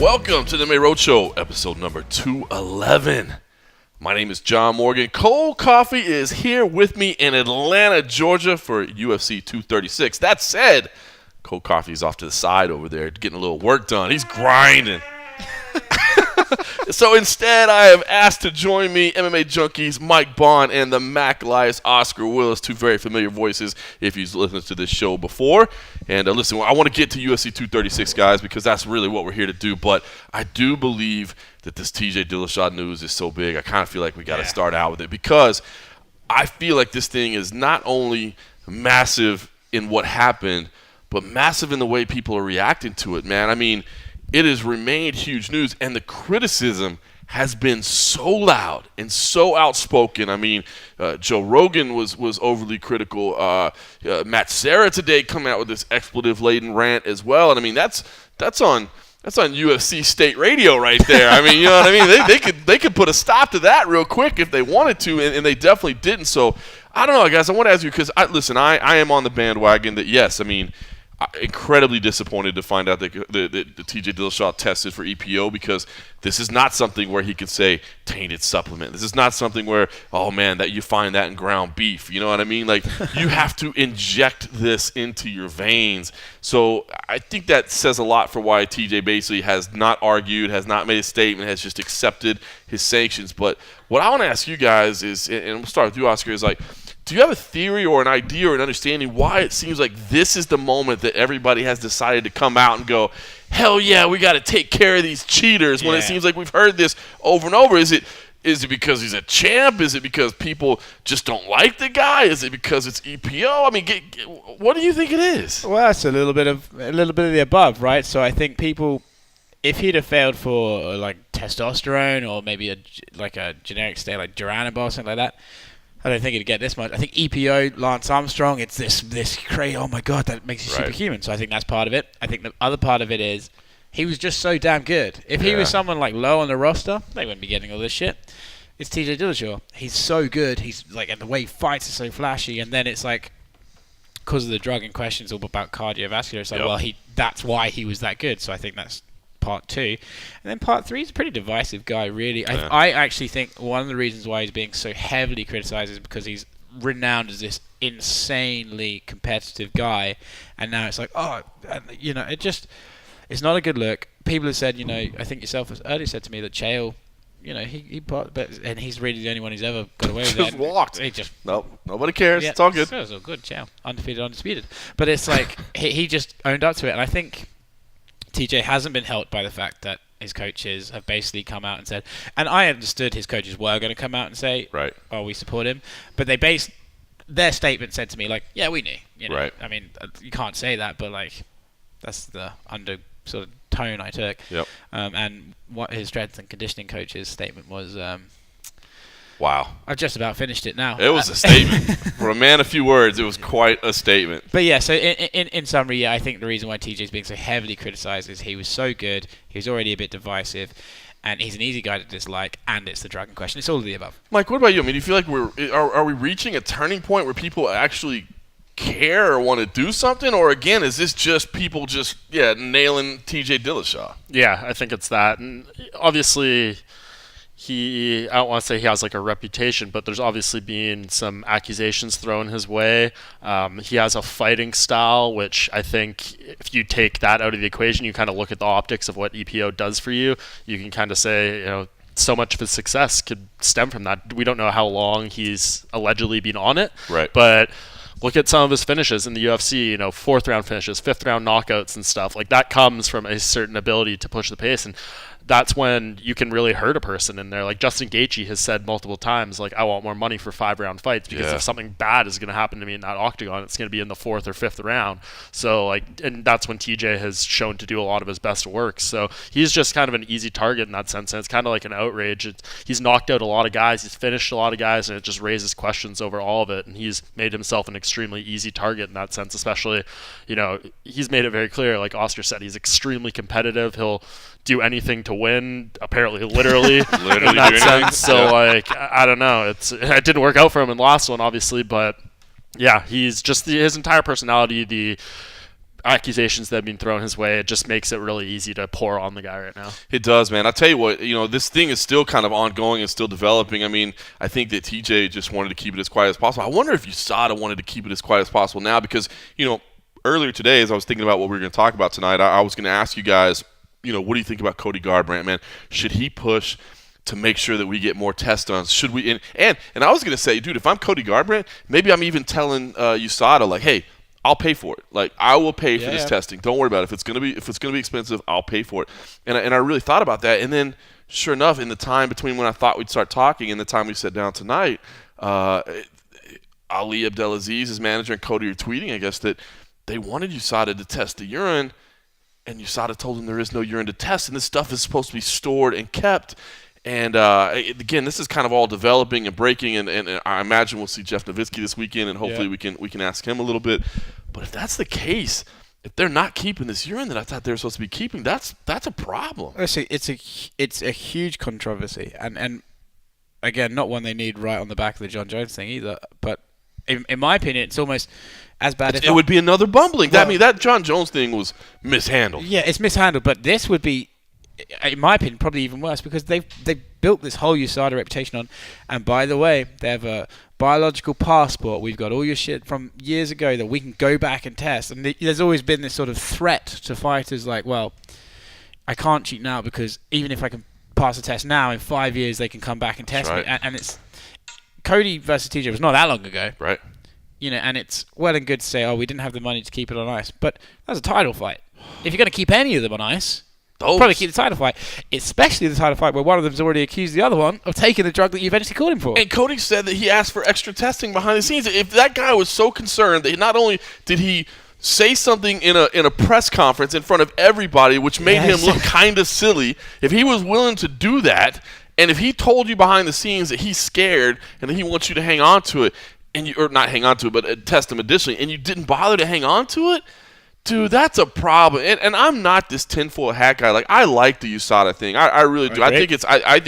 Welcome to the MMA Roadshow, episode number 211. My name is John Morgan. Cold Coffee is here with me in Atlanta, Georgia for UFC 236. That said, Cold Coffee is off to the side over there getting a little work done. He's grinding. So instead, I have asked to join me MMA junkies Mike Bohn and the Mac Lias Oscar Willis, two very familiar voices if you've listened to this show before. And listen, I want to get to UFC 236, guys, because that's really what we're here to do. But I do believe that this TJ Dillashaw news is so big, I kind of feel like we got to start out with it because I feel like this thing is not only massive in what happened, but massive in the way people are reacting to it, man. I mean, it has remained huge news, and the criticism has been so loud and so outspoken. I mean, Joe Rogan was overly critical. Matt Serra today coming out with this expletive-laden rant as well. And I mean, that's on UFC State Radio right there. I mean, you know what I mean? They could put a stop to that real quick if they wanted to, and they definitely didn't. So I don't know, guys. I want to ask you because I am on the bandwagon that yes, I mean, incredibly disappointed to find out that the TJ Dillashaw tested for EPO because this is not something where he could say tainted supplement. This is not something where, oh man, that you find that in ground beef. You know what I mean? Like you have to inject this into your veins. So I think that says a lot for why TJ basically has not argued, has not made a statement, has just accepted his sanctions. But what I want to ask you guys is, and we'll start with you, Oscar, is like, do you have a theory or an idea or an understanding why it seems like this is the moment that everybody has decided to come out and go, hell yeah, we got to take care of these cheaters when it seems like we've heard this over and over? Is it because he's a champ? Is it because people just don't like the guy? Is it because it's EPO? I mean, what do you think it is? Well, it's a little bit of the above, right? So I think people, if he'd have failed for like testosterone or maybe a generic state like Duranabol or something like that, I don't think it'd get this much. I think EPO, Lance Armstrong, it's this crazy, oh my God, that makes you superhuman. So I think that's part of it. I think the other part of it is he was just so damn good. If he was someone like low on the roster, they wouldn't be getting all this shit. It's TJ Dillashaw. He's so good. He's like, and the way he fights is so flashy. And then it's like, because of the drug in question, it's all about cardiovascular. It's like, that's why he was that good. So I think that's part two. And then part three is a pretty divisive guy, really. I actually think one of the reasons why he's being so heavily criticized is because he's renowned as this insanely competitive guy, and now it's like, it's not a good look. People have said, I think yourself has earlier said to me that Chael, and he's really the only one who's ever got away with it. Just walked. Nope, nobody cares. Yeah, it's all good. It's all good, Chael. Undefeated, undisputed. But it's like, he just owned up to it, and I think TJ hasn't been helped by the fact that his coaches have basically come out and said, and I understood his coaches were going to come out and say, we support him, but their statement said to me, like, yeah, we knew. Right. I mean, you can't say that, but like, that's the sort of tone I took. Yep. And what his strength and conditioning coach's statement was, wow. I've just about finished it now. It was a statement. For a man of few words, it was quite a statement. But yeah, so in summary, I think the reason why TJ's being so heavily criticized is he was so good, he was already a bit divisive, and he's an easy guy to dislike, and it's the drug in question. It's all of the above. Mike, what about you? I mean, do you feel like are we reaching a turning point where people actually care or want to do something? Or again, is this just people nailing TJ Dillashaw? Yeah, I think it's that. And obviously, I don't want to say he has like a reputation, but there's obviously been some accusations thrown his way. He has a fighting style, which I think if you take that out of the equation, you kind of look at the optics of what EPO does for you. You can kind of say, so much of his success could stem from that. We don't know how long he's allegedly been on it, right? But look at some of his finishes in the UFC, 4th round finishes, 5th round knockouts and stuff. Like that comes from a certain ability to push the pace, and that's when you can really hurt a person in there. Like Justin Gaethje has said multiple times, like, I want more money for 5-round fights because if something bad is going to happen to me in that octagon, it's going to be in the 4th or 5th round. So and that's when TJ has shown to do a lot of his best work. So he's just kind of an easy target in that sense, and it's kind of like an outrage. He's knocked out a lot of guys, he's finished a lot of guys, and it just raises questions over all of it. And he's made himself an extremely easy target in that sense, especially, he's made it very clear, like Oscar said, he's extremely competitive. He'll do anything to win, apparently literally in that sense. So I don't know, it didn't work out for him in the last one, obviously, but yeah, he's just his entire personality, the accusations that have been thrown his way, it just makes it really easy to pour on the guy right now. It does, man. I'll tell you what, this thing is still kind of ongoing and still developing. I mean, I think that TJ just wanted to keep it as quiet as possible. I wonder if USADA wanted to keep it as quiet as possible now because, earlier today as I was thinking about what we were going to talk about tonight, I was going to ask you guys, what do you think about Cody Garbrandt, man? Should he push to make sure that we get more tests done? Should we? And I was going to say, dude, if I'm Cody Garbrandt, maybe I'm even telling USADA, like, hey, I'll pay for it. Like, I will pay for this testing. Don't worry about it. If it's gonna be expensive, I'll pay for it. And I really thought about that. And then, sure enough, in the time between when I thought we'd start talking and the time we sat down tonight, Ali Abdelaziz's manager and Cody are tweeting, I guess, that they wanted USADA to test the urine, and USADA told them there is no urine to test, and this stuff is supposed to be stored and kept. And, again, this is kind of all developing and breaking, and I imagine we'll see Jeff Nowitzki this weekend, and hopefully we can ask him a little bit. But if that's the case, if they're not keeping this urine that I thought they were supposed to be keeping, that's a problem. Honestly, it's a huge controversy, and again, not one they need right on the back of the John Jones thing either. But in my opinion, it's almost as bad. It would be another bumbling. Well, that John Jones thing was mishandled. Yeah, it's mishandled, but this would be, in my opinion, probably even worse because they built this whole USADA reputation on. And by the way, they have a biological passport. We've got all your shit from years ago that we can go back and test. And there's always been this sort of threat to fighters like, well, I can't cheat now because even if I can pass a test now, in 5 years they can come back and test me. And it's Cody versus TJ was not that long ago. Right. And it's well and good to say, oh, we didn't have the money to keep it on ice. But that's a title fight. If you're going to keep any of them on ice, probably keep the title fight, especially the title fight where one of them's already accused the other one of taking the drug that you eventually caught him for. And Cody said that he asked for extra testing behind the scenes. If that guy was so concerned that not only did he say something in a press conference in front of everybody, which made him look kind of silly, if he was willing to do that, and if he told you behind the scenes that he's scared and that he wants you to hang on to it, or not hang on to it, but test him additionally, and you didn't bother to hang on to it, dude, that's a problem. And I'm not this tinfoil hat guy. Like, I like the USADA thing. I really do. I think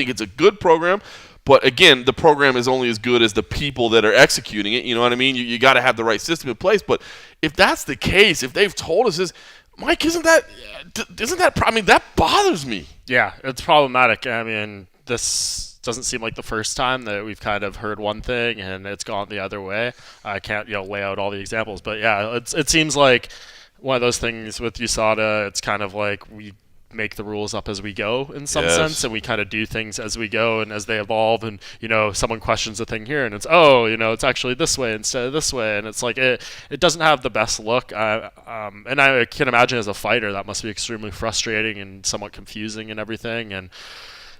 it's a good program. But again, the program is only as good as the people that are executing it. You know what I mean? You got to have the right system in place. But if that's the case, if they've told us this, Mike, that bothers me. Yeah, it's problematic. I mean, this doesn't seem like the first time that we've kind of heard one thing and it's gone the other way. I can't lay out all the examples, but yeah, it seems like one of those things with USADA. It's kind of like we make the rules up as we go in some sense, and we kind of do things as we go and as they evolve. And someone questions a thing here, and it's it's actually this way instead of this way, and it's like it doesn't have the best look. And I can imagine as a fighter that must be extremely frustrating and somewhat confusing and everything. And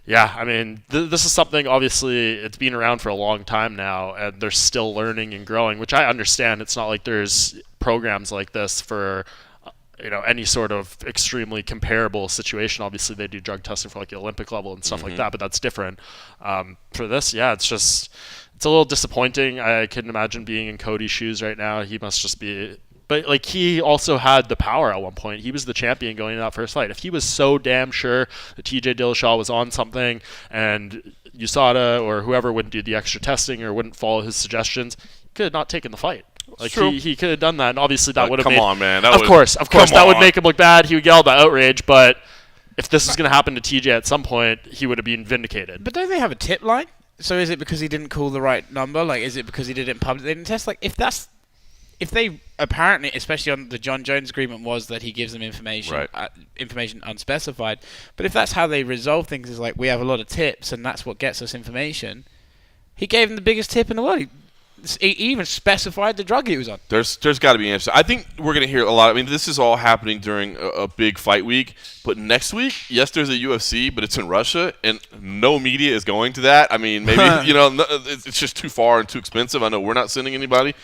yeah, I mean, this is something, obviously, it's been around for a long time now, and they're still learning and growing, which I understand. It's not like there's programs like this for, any sort of extremely comparable situation. Obviously, they do drug testing for, like, the Olympic level and stuff like that, but that's different. For this, yeah, it's a little disappointing. I couldn't imagine being in Cody's shoes right now. He must just be... But, like, he also had the power at one point. He was the champion going into that first fight. If he was so damn sure that TJ Dillashaw was on something and USADA or whoever wouldn't do the extra testing or wouldn't follow his suggestions, he could have not taken the fight. Like, he could have done that, and obviously that would have made... Come on, man. Of course. That would make him look bad. He would get all the outrage, but if this was going to happen to TJ at some point, he would have been vindicated. But don't they have a tip line? So is it because he didn't call the right number? Like, is it because he did it in public? They didn't test? Like, if they apparently, especially on the John Jones agreement, was that he gives them information, information unspecified. But if that's how they resolve things, is like we have a lot of tips and that's what gets us information. He gave them the biggest tip in the world. He even specified the drug he was on. There's got to be an answer. I think we're going to hear a lot. I mean, this is all happening during a big fight week. But next week, yes, there's a UFC, but it's in Russia, and no media is going to that. I mean, maybe it's just too far and too expensive. I know we're not sending anybody.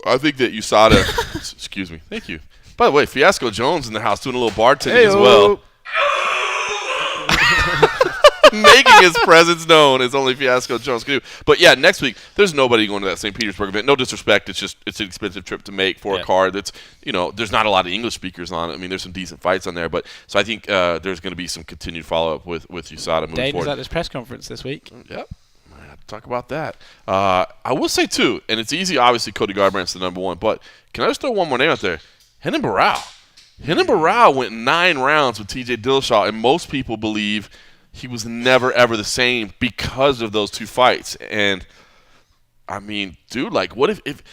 I think that USADA... excuse me. Thank you. By the way, Fiasco Jones in the house doing a little bartending as well. Making his presence known as only Fiasco Jones can do. But yeah, next week, there's nobody going to that St. Petersburg event. No disrespect. It's an expensive trip to make for a card that's, there's not a lot of English speakers on it. I mean, there's some decent fights on there. But so I think there's going to be some continued follow-up with USADA moving Dave forward. was at this press conference this week. Yep. Talk about that. I will say, too, and it's easy, obviously, Cody Garbrandt's the number one, but can I just throw one more name out there? Renan Barao went 9 rounds with TJ Dillashaw, and most people believe he was never, ever the same because of those 2 fights. And, I mean, dude, like, what if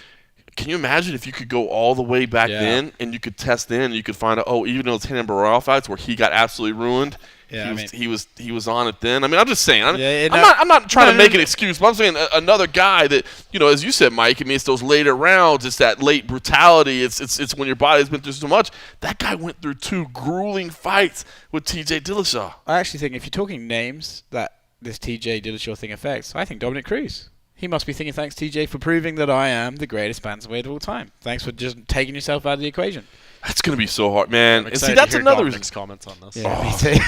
can you imagine if you could go all the way back then and you could test then and you could find out, oh, even those Renan Barao fights where he got absolutely ruined, he was on it then. I mean, I'm just saying. I'm not trying to make an excuse, but I'm saying another guy that, as you said, Mike. I mean, it's those later rounds. It's that late brutality. It's when your body's been through so much. That guy went through 2 grueling fights with T.J. Dillashaw. I actually think if you're talking names that this T.J. Dillashaw thing affects, I think Dominic Cruz. He must be thinking, thanks, TJ, for proving that I am the greatest bantamweight of all time. Thanks for just taking yourself out of the equation. That's going to be so hard, man. And see, that's another Dominic's comments on this. Yeah, me too.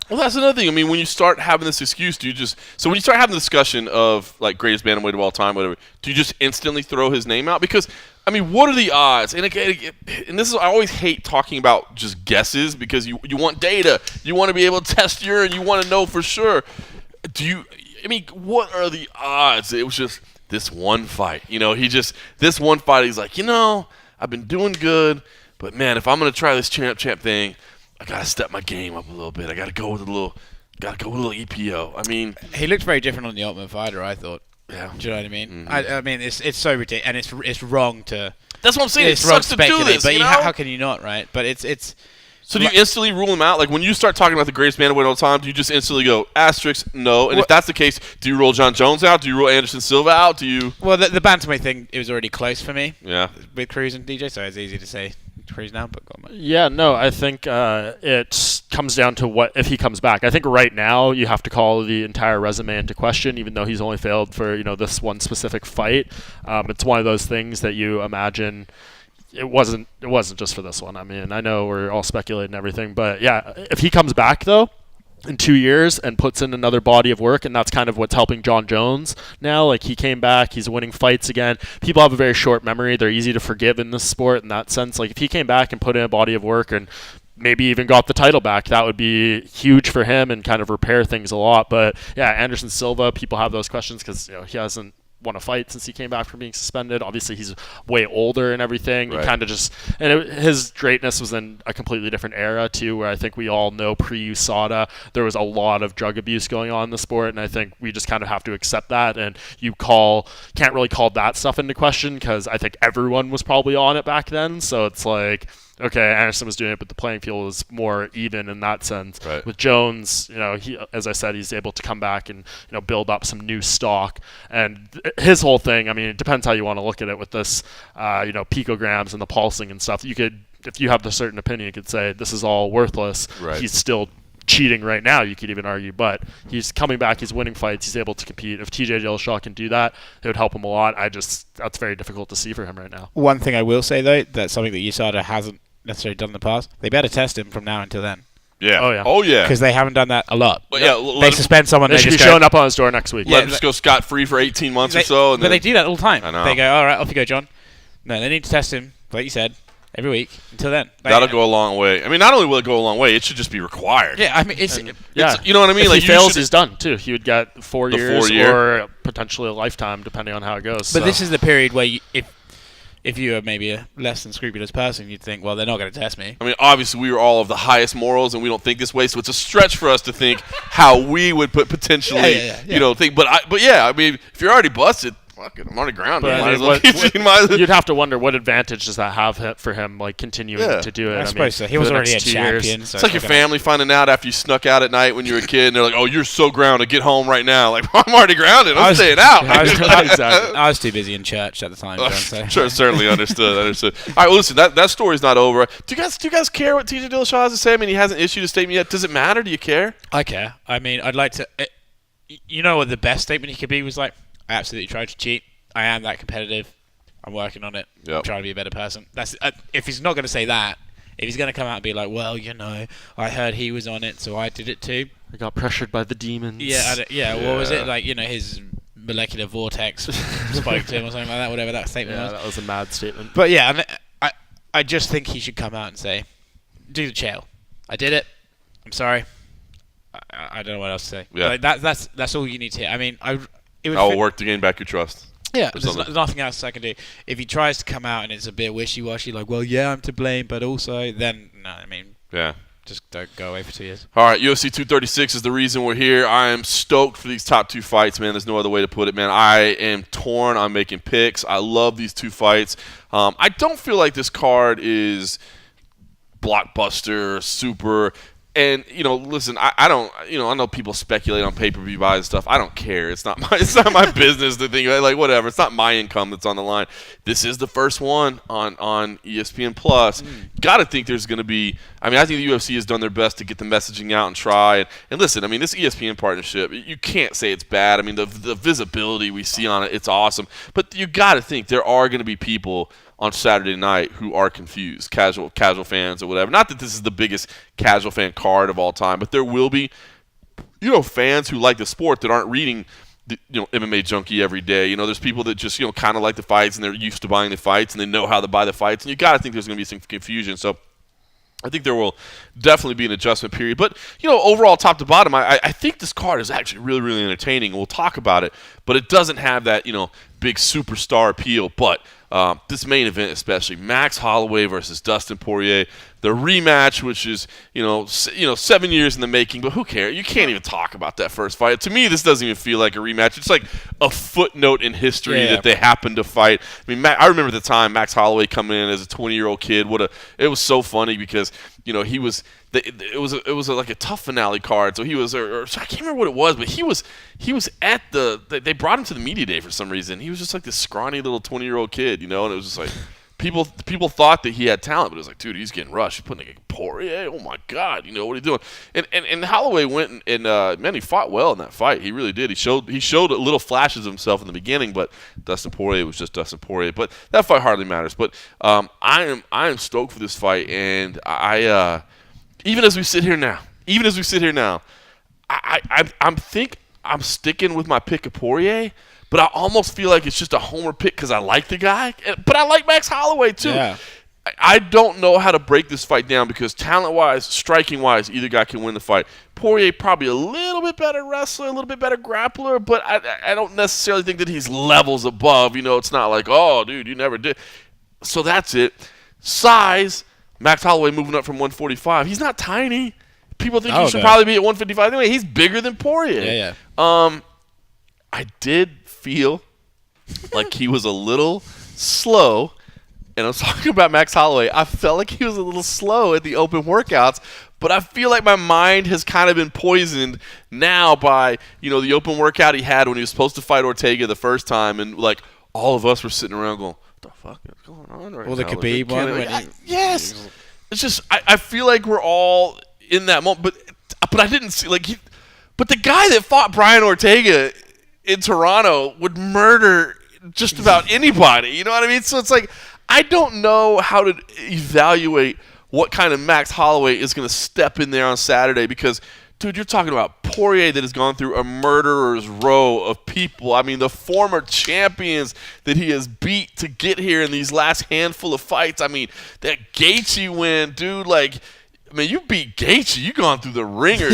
Well, that's another thing. I mean, when you start having this excuse, when you start having the discussion of, like, greatest bantamweight of all time, whatever, do you just instantly throw his name out? Because, I mean, what are the odds? And again, I always hate talking about just guesses because you want data. You want to be able to test and you want to know for sure. What are the odds? It was just this one fight. This one fight, he's like, I've been doing good, but man, if I'm going to try this champ thing, I got to step my game up a little bit. I got to go with a little EPO. I mean, he looked very different on the Ultimate Fighter, I thought. Yeah. Do you know what I mean? Mm-hmm. I mean, it's so ridiculous, and it's wrong to. That's what I'm saying. It It's wrong sucks to to do speculate, this, but how can you not, right? But it's. So do you instantly rule him out? Like, when you start talking about the greatest bantamweight of all time, do you just instantly go, asterisk, no? And if that's the case, do you rule John Jones out? Do you rule Anderson Silva out? Do you... Well, the bantamweight thing, it was already close for me. Yeah. With Cruz and DJ, so it's easy to say Cruz now, but go on, mate. Yeah, no, I think it comes down to what if he comes back. I think right now you have to call the entire resume into question, even though he's only failed for this one specific fight. It's one of those things that you imagine... It wasn't just for this one. I mean, I know we're all speculating and everything, but yeah, if he comes back though in 2 years and puts in another body of work, and that's kind of what's helping John Jones now. Like, he came back, he's winning fights again. People have a very short memory. They're easy to forgive in this sport in that sense. Like, if he came back and put in a body of work and maybe even got the title back, that would be huge for him and kind of repair things a lot. But yeah, Anderson Silva, people have those questions because he hasn't won a fight since he came back from being suspended. Obviously, he's way older and everything. Right. He kind of just... And his greatness was in a completely different era, too, where I think we all know pre-USADA, there was a lot of drug abuse going on in the sport, and I think we just kind of have to accept that, and can't really call that stuff into question, because I think everyone was probably on it back then, so it's like... Okay, Anderson was doing it, but the playing field was more even in that sense. Right. With Jones, he, as I said, he's able to come back and build up some new stock. And his whole thing, I mean, it depends how you want to look at it with this, picograms and the pulsing and stuff. You could, if you have a certain opinion, you could say this is all worthless. Right. He's still cheating right now, you could even argue, but he's coming back, he's winning fights, he's able to compete. If TJ Dillashaw can do that, it would help him a lot. That's very difficult to see for him right now. One thing I will say, though, that's something that USADA hasn't necessarily done in the past. They better test him from now until then. Yeah. Oh, yeah. Because they haven't done that a lot. But yeah, they suspend someone. They should be showing up on his door next week. Let him just go scot-free for 18 months or so. But they do that all the time. I know. They go, all right, off you go, John. No, they need to test him, like you said, every week until then. That'll go a long way. I mean, not only will it go a long way, it should just be required. Yeah, I mean, it's you know what I mean? If like, he fails, he's done, too. He would get 4 years 4 year. or potentially a lifetime, depending on how it goes. But this is the period where if you are maybe a less than scrupulous person, you'd think, well, they're not going to test me. I mean, obviously, we are all of the highest morals, and we don't think this way, so it's a stretch for us to think how we would potentially, think. But yeah, I mean, if you're already busted, fuck it, I'm already grounded. You'd have to wonder what advantage does that have for him, like continuing to do it. I suppose so. He was already a champion. So it's like your family finding out after you snuck out at night when you were a kid, and they're like, "Oh, you're so grounded. Get home right now." Like, I'm already grounded. I'm staying out. I was too busy in church at the time. Sure, certainly understood. All right, well, listen, that story's not over. Do you guys care what TJ Dillashaw has to say? I mean, he hasn't issued a statement yet. Does it matter? Do you care? I care. I mean, I'd like to. You know what the best statement he could be was like, I absolutely tried to cheat. I am that competitive. I'm working on it. Yep. I'm trying to be a better person. That's if he's not going to say that, if he's going to come out and be like, well, I heard he was on it, so I did it too. I got pressured by the demons. Yeah. What was it? Like, his molecular vortex spoke to him or something like that, whatever that statement was. Yeah, that was a mad statement. But yeah, I just think he should come out and say, do the chill. I did it. I'm sorry. I don't know what else to say. Yeah. Like, that's all you need to hear. I mean, I will work to gain back your trust. Yeah, or there's something. nothing else I can do. If he tries to come out and it's a bit wishy-washy, like, well, yeah, I'm to blame, but also, then, no, I mean, Yeah. just don't go away for 2 years. All right, UFC 236 is the reason we're here. I am stoked for these top two fights, man. There's no other way to put it, man. I am torn on making picks. I love these two fights. I don't feel like this card is blockbuster, super. And, listen, I don't, I know people speculate on pay-per-view buys and stuff. I don't care. It's not my business to think, like, whatever. It's not my income that's on the line. This is the first one on ESPN Plus. Got to think there's going to be, I think the UFC has done their best to get the messaging out and try. And listen, this ESPN partnership, you can't say it's bad. The visibility we see on it, it's awesome. But you got to think there are going to be people on Saturday night who are confused, casual fans or whatever. Not that this is the biggest casual fan card of all time, but there will be, fans who like the sport that aren't reading the, MMA Junkie every day. There's people that just, kind of like the fights and they're used to buying the fights and they know how to buy the fights. And you got to think there's going to be some confusion. So I think there will definitely be an adjustment period. But, overall, top to bottom, I think this card is actually really, really entertaining. We'll talk about it. But it doesn't have that, big superstar appeal. But this main event especially, Max Holloway versus Dustin Poirier, the rematch, which is, 7 years in the making. But who cares? You can't even talk about that first fight. To me, this doesn't even feel like a rematch. It's like a footnote in history that they happened to fight. I remember the time Max Holloway coming in as a 20-year-old kid. It was so funny because, he was – it was like a tough finale card. So he was, or I can't remember what it was, but he was at they brought him to the media day for some reason. He was just like this scrawny little 20-year-old kid, and it was just like people thought that he had talent, but it was like, dude, he's getting rushed. He's putting like Poirier, oh my God, what are you doing? And Holloway went and man, he fought well in that fight. He really did. He showed little flashes of himself in the beginning, but Dustin Poirier was just Dustin Poirier. But that fight hardly matters. But I am stoked for this fight, and even as we sit here now, I'm sticking with my pick of Poirier, but I almost feel like it's just a homer pick because I like the guy, but I like Max Holloway too. Yeah. I don't know how to break this fight down because talent-wise, striking-wise, either guy can win the fight. Poirier probably a little bit better wrestler, a little bit better grappler, but I don't necessarily think that he's levels above. It's not like, oh, dude, you never did. So that's it. Size. Max Holloway moving up from 145. He's not tiny. People think he should probably be at 155. Anyway, he's bigger than Poirier. Yeah. I did feel like he was a little slow, and I'm talking about Max Holloway. I felt like he was a little slow at the open workouts, but I feel like my mind has kind of been poisoned now by, the open workout he had when he was supposed to fight Ortega the first time, and like all of us were sitting around going, what the fuck is going on right now? Well, the Khabib one. Yes. It's just I feel like we're all in that moment, but I didn't see but the guy that fought Brian Ortega in Toronto would murder just about anybody. You know what I mean? So it's like I don't know how to evaluate what kind of Max Holloway is going to step in there on Saturday because, dude, you're talking about Poirier that has gone through a murderer's row of people. The former champions that he has beat to get here in these last handful of fights. That Gaethje win, dude, you beat Gaethje. You gone through the ringer,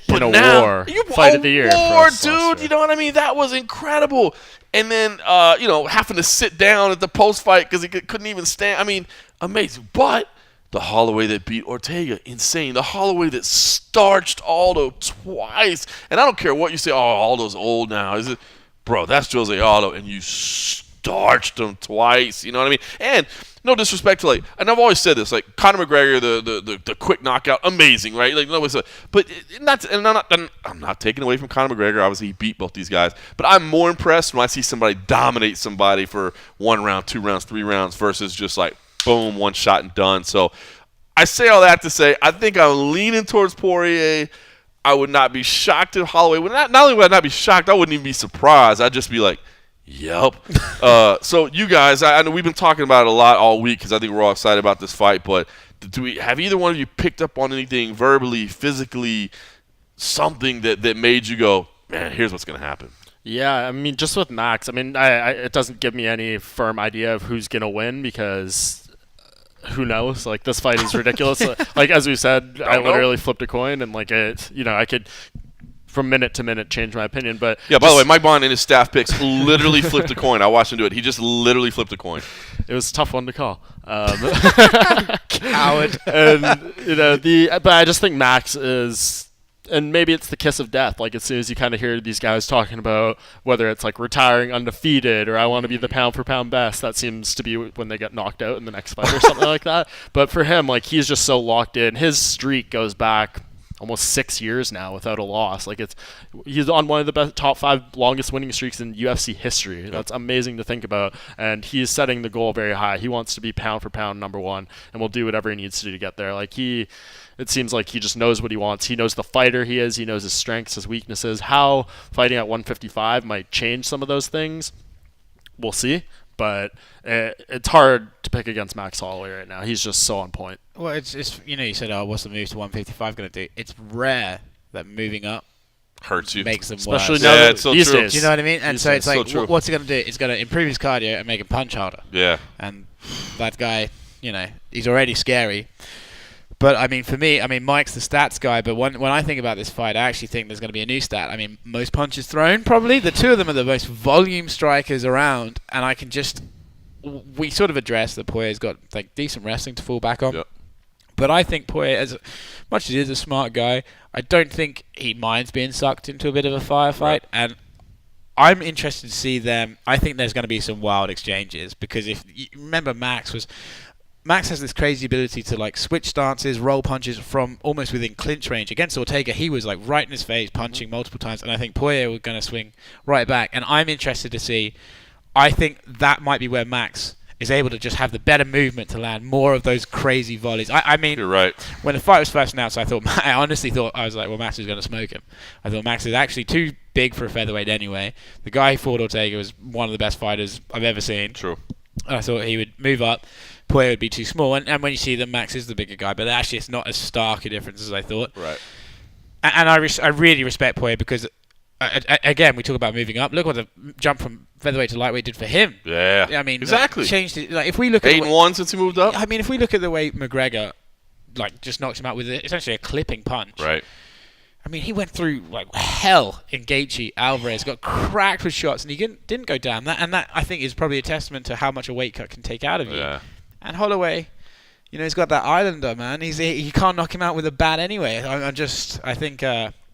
But in a now, war. Fight of the year. War, dude. You know what I mean? That was incredible. And then, having to sit down at the post-fight because he couldn't even stand. Amazing. But the Holloway that beat Ortega, insane. The Holloway that starched Aldo twice. And I don't care what you say, Aldo's old now. Is it? Bro, that's Jose Aldo, and you starched him twice. You know what I mean? And no disrespect to and I've always said this, Conor McGregor, the quick knockout, amazing, right? But I'm not taking away from Conor McGregor. Obviously, he beat both these guys. But I'm more impressed when I see somebody dominate somebody for 1 round, 2 rounds, 3 rounds versus just boom, one shot and done. So I say all that to say I think I'm leaning towards Poirier. I would not be shocked if Holloway would not only would I not be shocked, I wouldn't even be surprised. I'd just be like, yep. So you guys, I know we've been talking about it a lot all week because I think we're all excited about this fight, but have either one of you picked up on anything verbally, physically, something that made you go, man, here's what's going to happen? Yeah, just with Max, it doesn't give me any firm idea of who's going to win because who knows? This fight is ridiculous. As we said, I literally flipped a coin and I could from minute to minute change my opinion. But yeah, by the way, Mike Bohn and his staff picks literally flipped a coin. I watched him do it. He just literally flipped a coin. It was a tough one to call. Coward. And but I just think Max is. And maybe it's the kiss of death. Like, as soon as you kind of hear these guys talking about whether it's like retiring undefeated or I want to be the pound for pound best, that seems to be when they get knocked out in the next fight or something like that. But for him, like, he's just so locked in. His streak goes back almost 6 years now without a loss. Like, he's on one of the best top 5 longest winning streaks in UFC history. That's amazing to think about. And he's setting the goal very high. He wants to be pound for pound number 1 and will do whatever he needs to do to get there. Like, it seems like he just knows what he wants. He knows the fighter he is. He knows his strengths, his weaknesses. How fighting at 155 might change some of those things, we'll see. But it's hard to pick against Max Holloway right now. He's just so on point. Well, it's you said, what's the move to 155 going to do? It's rare that moving up hurts you. Makes them Especially worse. now Yeah, it's so these true. days. Do you know what I mean? And so it's like, true. what's it going to do? It's going to improve his cardio and make him punch harder. Yeah. And that guy, he's already scary. But, I mean, for me, Mike's the stats guy, but when I think about this fight, I actually think there's going to be a new stat. I mean, most punches thrown, probably. The two of them are the most volume strikers around, and I can just... We sort of addressed that Poirier's got like decent wrestling to fall back on. Yep. But I think Poirier, as much as he is a smart guy, I don't think he minds being sucked into a bit of a firefight. Right. And I'm interested to see them. I think there's going to be some wild exchanges because if you remember, Max has this crazy ability to like switch stances, roll punches from almost within clinch range. Against Ortega, he was like right in his face, punching multiple times, and I think Poirier was going to swing right back. And I'm interested to see. I think that might be where Max is able to just have the better movement to land more of those crazy volleys. I mean, You're right. When the fight was first announced, I honestly thought, I was like, well, Max is going to smoke him. I thought Max is actually too big for a featherweight anyway. The guy who fought Ortega was one of the best fighters I've ever seen. True. And I thought he would move up. Poirier would be too small. And when you see them, Max is the bigger guy. But actually, it's not as stark a difference as I thought. Right. And I really respect Poirier because... again, we talk about moving up. Look what the jump from featherweight to lightweight did for him. Yeah. I mean, exactly. Changed it. Like if we look at 8-1 since he moved up. I mean, if we look at the way McGregor, like, just knocks him out with essentially a clipping punch. Right. I mean, he went through like hell in Gaethje. Alvarez got cracked with shots, and he didn't go down. That I think is probably a testament to how much a weight cut can take out of you. Yeah. And Holloway, he's got that Islander, man. You can't knock him out with a bat anyway. I think.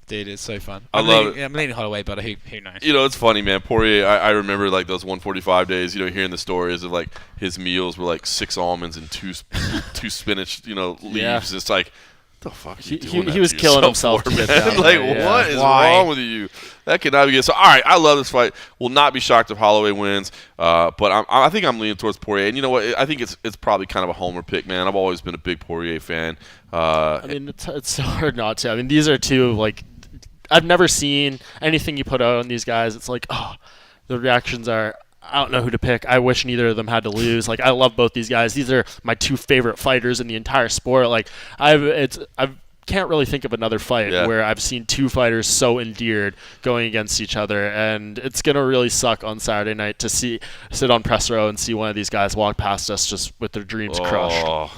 Dude, it's so fun. I love it. I'm leaning Holloway, but who knows? It's funny, man. Poirier, I remember like those 145 days, hearing the stories of like his meals were like 6 almonds and two spinach, leaves. Yeah. It's like, the fuck are you doing he was killing himself for, to get man? down Like, there, yeah. what is Why? wrong with you? That cannot be good. So, all right, I love this fight. Will not be shocked if Holloway wins, but I think I'm leaning towards Poirier. And you know what? I think it's probably kind of a homer pick, man. I've always been a big Poirier fan. I mean, it's so hard not to. I mean, these are two like. I've never seen anything you put out on these guys. It's like, the reactions are, I don't know who to pick. I wish neither of them had to lose. Like, I love both these guys. These are my 2 favorite fighters in the entire sport. Like, I can't really think of another fight where I've seen 2 fighters so endeared going against each other, and it's gonna really suck on Saturday night to sit on press row and see one of these guys walk past us just with their dreams crushed.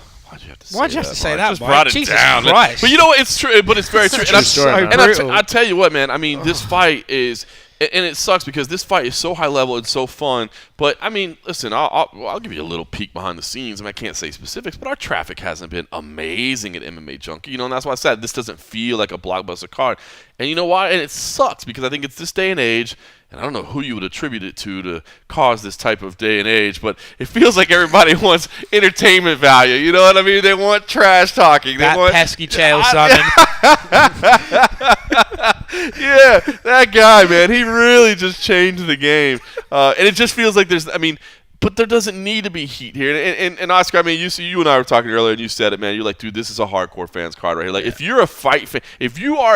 Why'd you have to say that? Just brought it Jesus down. Christ. But you know what? It's true. But it's very true. True story, man. I tell you what, man. I mean, this fight is, and it sucks because this fight is so high level and so fun. But I mean, listen, I'll give you a little peek behind the scenes. I can't say specifics, but our traffic hasn't been amazing at MMA Junkie. And that's why I said this doesn't feel like a blockbuster card. And you know why? And it sucks because I think it's this day and age. And I don't know who you would attribute it to cause this type of day and age, but it feels like everybody wants entertainment value. You know what I mean? They want trash talking. They want pesky Chael Sonnen. Yeah, that guy, man. He really just changed the game. And it just feels like but there doesn't need to be heat here. And Oscar, I mean, you and I were talking earlier, and you said it, man. You're like, dude, this is a hardcore fans card right here. Like, if you are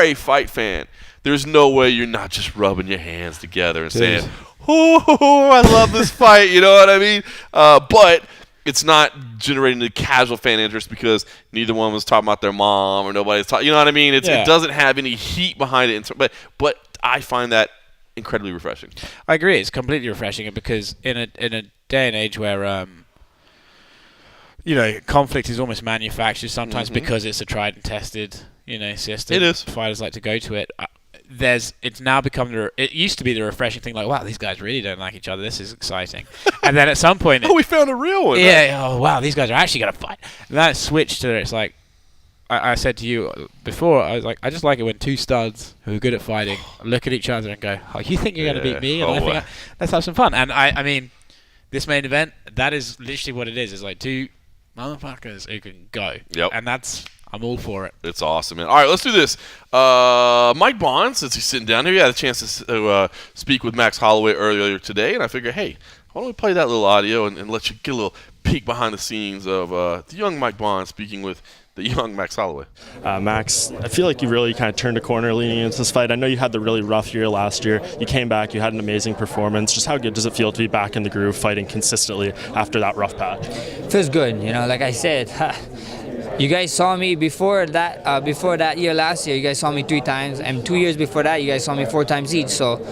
a fight fan, there's no way you're not just rubbing your hands together and saying, "Ooh, I love this fight." You know what I mean? But it's not generating the casual fan interest because neither one was talking about their mom or nobody's talking. You know what I mean? It doesn't have any heat behind it. But I find that incredibly refreshing. I agree. It's completely refreshing because in a day and age where conflict is almost manufactured sometimes because it's a tried and tested system. It is. Fighters like to go to it. it's now become it used to be the refreshing thing, like, wow, these guys really don't like each other, this is exciting. And then at some point we found a real one. oh wow, these guys are actually gonna fight. And that switched to, it's like, I said to you before, I was like, I just like it when two studs who are good at fighting look at each other and go, oh, you think you're gonna beat me? And let's have some fun. And I mean, this main event, that is literally what it is. It's like two motherfuckers who can go. Yep. And I'm all for it. It's awesome, man. All right, let's do this. Mike Bohn, since he's sitting down here, he had a chance to speak with Max Holloway earlier today, and I figured, hey, why don't we play that little audio and let you get a little peek behind the scenes of the young Mike Bohn speaking with the young Max Holloway. Max, I feel like you really kind of turned a corner leading into this fight. I know you had the really rough year last year. You came back, you had an amazing performance. Just how good does it feel to be back in the groove, fighting consistently after that rough patch? Feels good, like I said. You guys saw me before that year last year. You guys saw me 3 times, and 2 years before that, you guys saw me 4 times each. So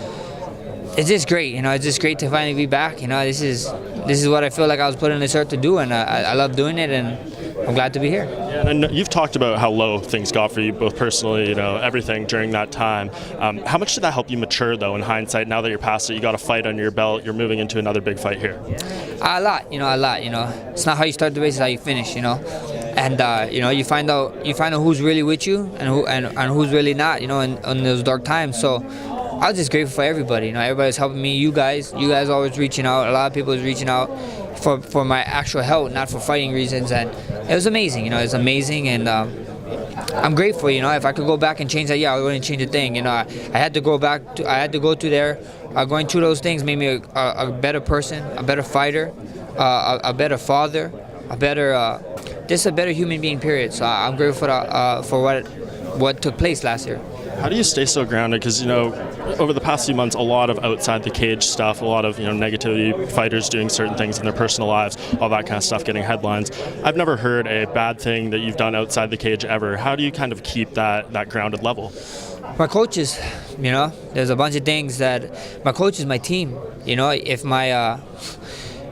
it's just great, It's just great to finally be back. This is what I feel like I was put in this earth to do, and I love doing it, and I'm glad to be here. Yeah, and you've talked about how low things got for you, both personally, everything during that time. How much did that help you mature, though, in hindsight? Now that you're past it, you got a fight under your belt. You're moving into another big fight here. A lot. It's not how you start the race; it's how you finish. And you find out who's really with you and who's really not. In those dark times. So I was just grateful for everybody. Everybody's helping me. You guys always reaching out. A lot of people was reaching out for my actual health, not for fighting reasons. And it was amazing. It was amazing, and I'm grateful. If I could go back and change that, I wouldn't change a thing. I had to go back. I had to go to there. Going through those things made me a better person, a better fighter, a better father, just a better human being. Period. So I'm grateful for what took place last year. How do you stay so grounded? Because, over the past few months, a lot of outside the cage stuff, a lot of, negativity, fighters doing certain things in their personal lives, all that kind of stuff getting headlines. I've never heard a bad thing that you've done outside the cage ever. How do you kind of keep that grounded level? My coaches, there's a bunch of things that my coach is my team.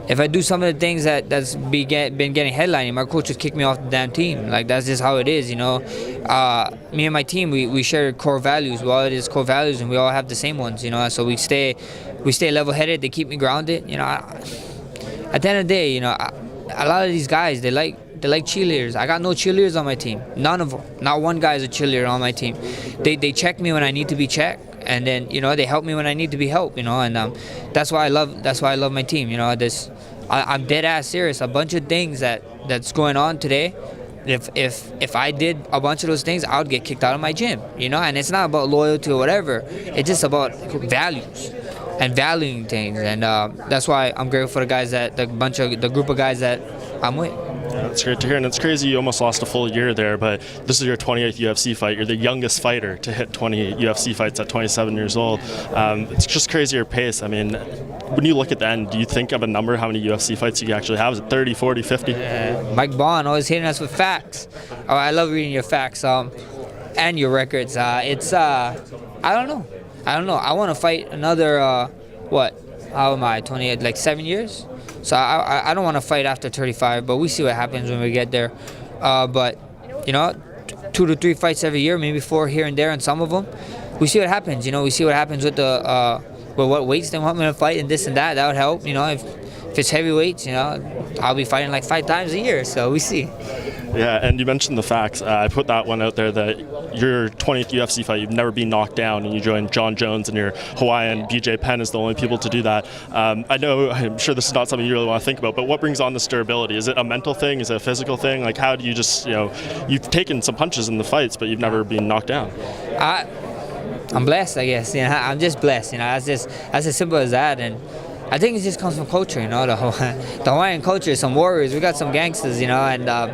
If I do some of the things that's been getting headlining, my coach would kick me off the damn team. Like, that's just how it is, Me and my team, we share core values. We all have core values, and we all have the same ones, So we stay level-headed. They keep me grounded, At the end of the day, a lot of these guys, they like cheerleaders. I got no cheerleaders on my team. None of them. Not one guy is a cheerleader on my team. They check me when I need to be checked. And then they help me when I need to be helped, and that's why I love my team. I'm dead ass serious. A bunch of things that's going on today. If I did a bunch of those things, I would get kicked out of my gym. And it's not about loyalty or whatever. It's just about values and valuing things. And that's why I'm grateful for the group of guys that I'm with. That's great to hear, and it's crazy you almost lost a full year there, but this is your 28th UFC fight. You're the youngest fighter to hit 20 UFC fights at 27 years old. It's just crazier pace. I mean, when you look at the end, do you think of a number, how many UFC fights you actually have? Is it 30, 40, 50? Mike Bohn always hitting us with facts. Oh, I love reading your facts and your records. I don't know. I want to fight another, how am I, 28, like 7 years? So I don't want to fight after 35, but we see what happens when we get there. But 2 to 3 fights every year, maybe 4 here and there, and some of them. We see what happens. We see what happens with with what weights they want me to fight and this and that. That would help. If it's heavyweights, I'll be fighting like 5 times a year. So we see. Yeah, and you mentioned the facts. I put that one out there that your 20th UFC fight, you've never been knocked down, and you joined John Jones and your Hawaiian BJ Penn is the only people to do that. I'm sure this is not something you really want to think about, but what brings on this durability? Is it a mental thing? Is it a physical thing? Like, how do you just, you've taken some punches in the fights, but you've never been knocked down? I'm blessed, I guess. I'm just blessed. That's as simple as that. And I think it just comes from culture. The Hawaiian culture is some warriors. We got some gangsters. And I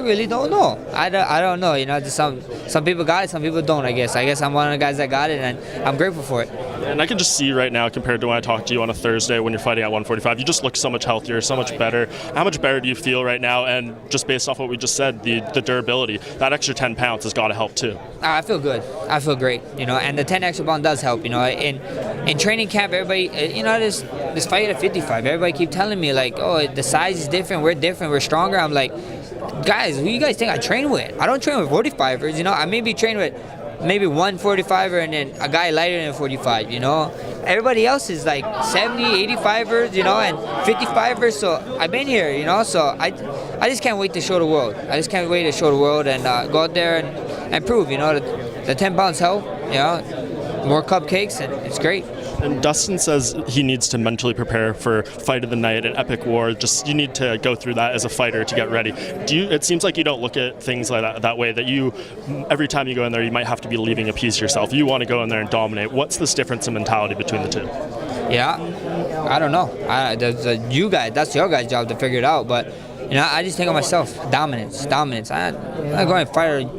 really don't know. I don't know. Just some people got it, some people don't. I guess I'm one of the guys that got it, and I'm grateful for it. And I can just see right now, compared to when I talked to you on a Thursday when you're fighting at 145, you just look so much healthier, so much better. How much better do you feel right now? And just based off what we just said, the durability, that extra 10 pounds has got to help too. I feel good. I feel great. And the 10 extra pound does help. In training camp, everybody, this fight at 55, everybody keep telling me like, oh, the size is different, we're stronger. I'm like, guys, who you guys think I train with? I don't train with 45ers, you know. I maybe train with maybe one 45er and then a guy lighter than 45, you know. Everybody else is like 70, 85ers, you know, and 55ers. So I've been here, you know. So I just can't wait to show the world. I just can't wait to show the world and go out there and prove, you know, the 10 pounds help, you know, more cupcakes, and it's great. And Dustin says he needs to mentally prepare for fight of the night, an epic war. Just you need to go through that as a fighter to get ready. It seems like you don't look at things like that way, that you, every time you go in there, you might have to be leaving a piece of yourself. You want to go in there and dominate. What's this difference in mentality between the two? Yeah, I don't know. You guys, that's your guys' job to figure it out. But, you know, I just think of myself, dominance. I'm not going to fight.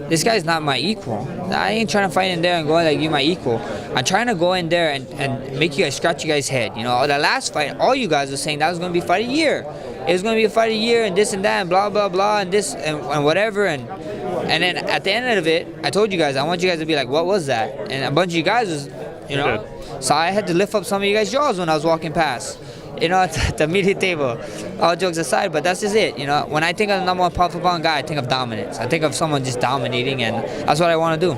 This guy's not my equal. I ain't trying to fight in there and go like you my equal. I'm trying to go in there and make you guys scratch your guys' head. You know, the last fight, all you guys were saying that was going to be fight of the year. It was going to be a fight of the year and this and that and blah, blah, blah and this and whatever. And then at the end of it, I told you guys, I want you guys to be like, what was that? And a bunch of you guys was, you know. So I had to lift up some of you guys' jaws when I was walking past. You know, at the media table. All jokes aside, but that's just it. You know, when I think of the number one pound-for-pound guy, I think of dominance. I think of someone just dominating, and that's what I want to do.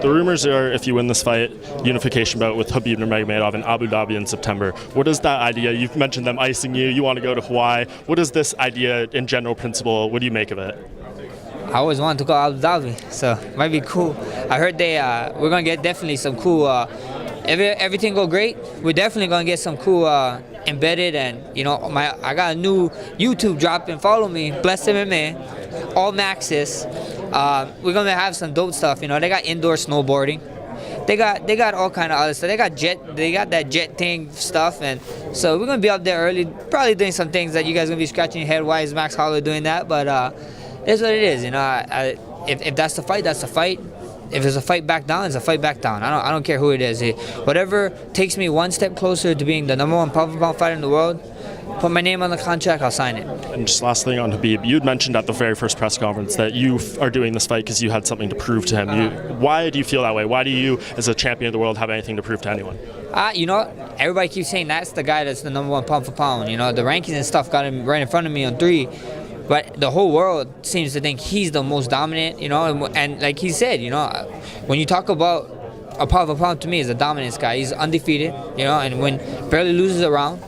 The rumors are, if you win this fight, unification bout with Khabib Nurmagomedov in Abu Dhabi in September. What is that idea? You've mentioned them icing you. You want to go to Hawaii. What is this idea in general principle? What do you make of it? I always wanted to go to Abu Dhabi, so it might be cool. I heard we're gonna get definitely some cool. If everything go great, we're definitely gonna get some cool embedded, and you know, I got a new YouTube dropping. Follow me, Blessed MMA, all Maxes. We're gonna have some dope stuff. You know, they got indoor snowboarding. They got all kind of other stuff. They got that jet thing stuff, and so we're gonna be up there early, probably doing some things that you guys gonna be scratching your head. Why is Max Holloway doing that? But it's what it is. You know, if that's the fight, that's the fight. If it's a fight back down, it's a fight back down. I don't care who it is. Whatever takes me one step closer to being the number one pound-for-pound fighter in the world, put my name on the contract, I'll sign it. And just last thing on Khabib, you'd mentioned at the very first press conference that you are doing this fight because you had something to prove to him. Why do you feel that way? Why do you, as a champion of the world, have anything to prove to anyone? You know, everybody keeps saying that's the guy that's the number one pound-for-pound. You know, the rankings and stuff got him right in front of me on 3. But the whole world seems to think he's the most dominant, you know, and like he said, you know, when you talk about a pound for pound, to me, is a dominance guy. He's undefeated, you know, and barely loses a round,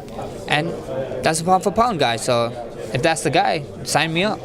and that's a pound for pound guy. So if that's the guy, sign me up.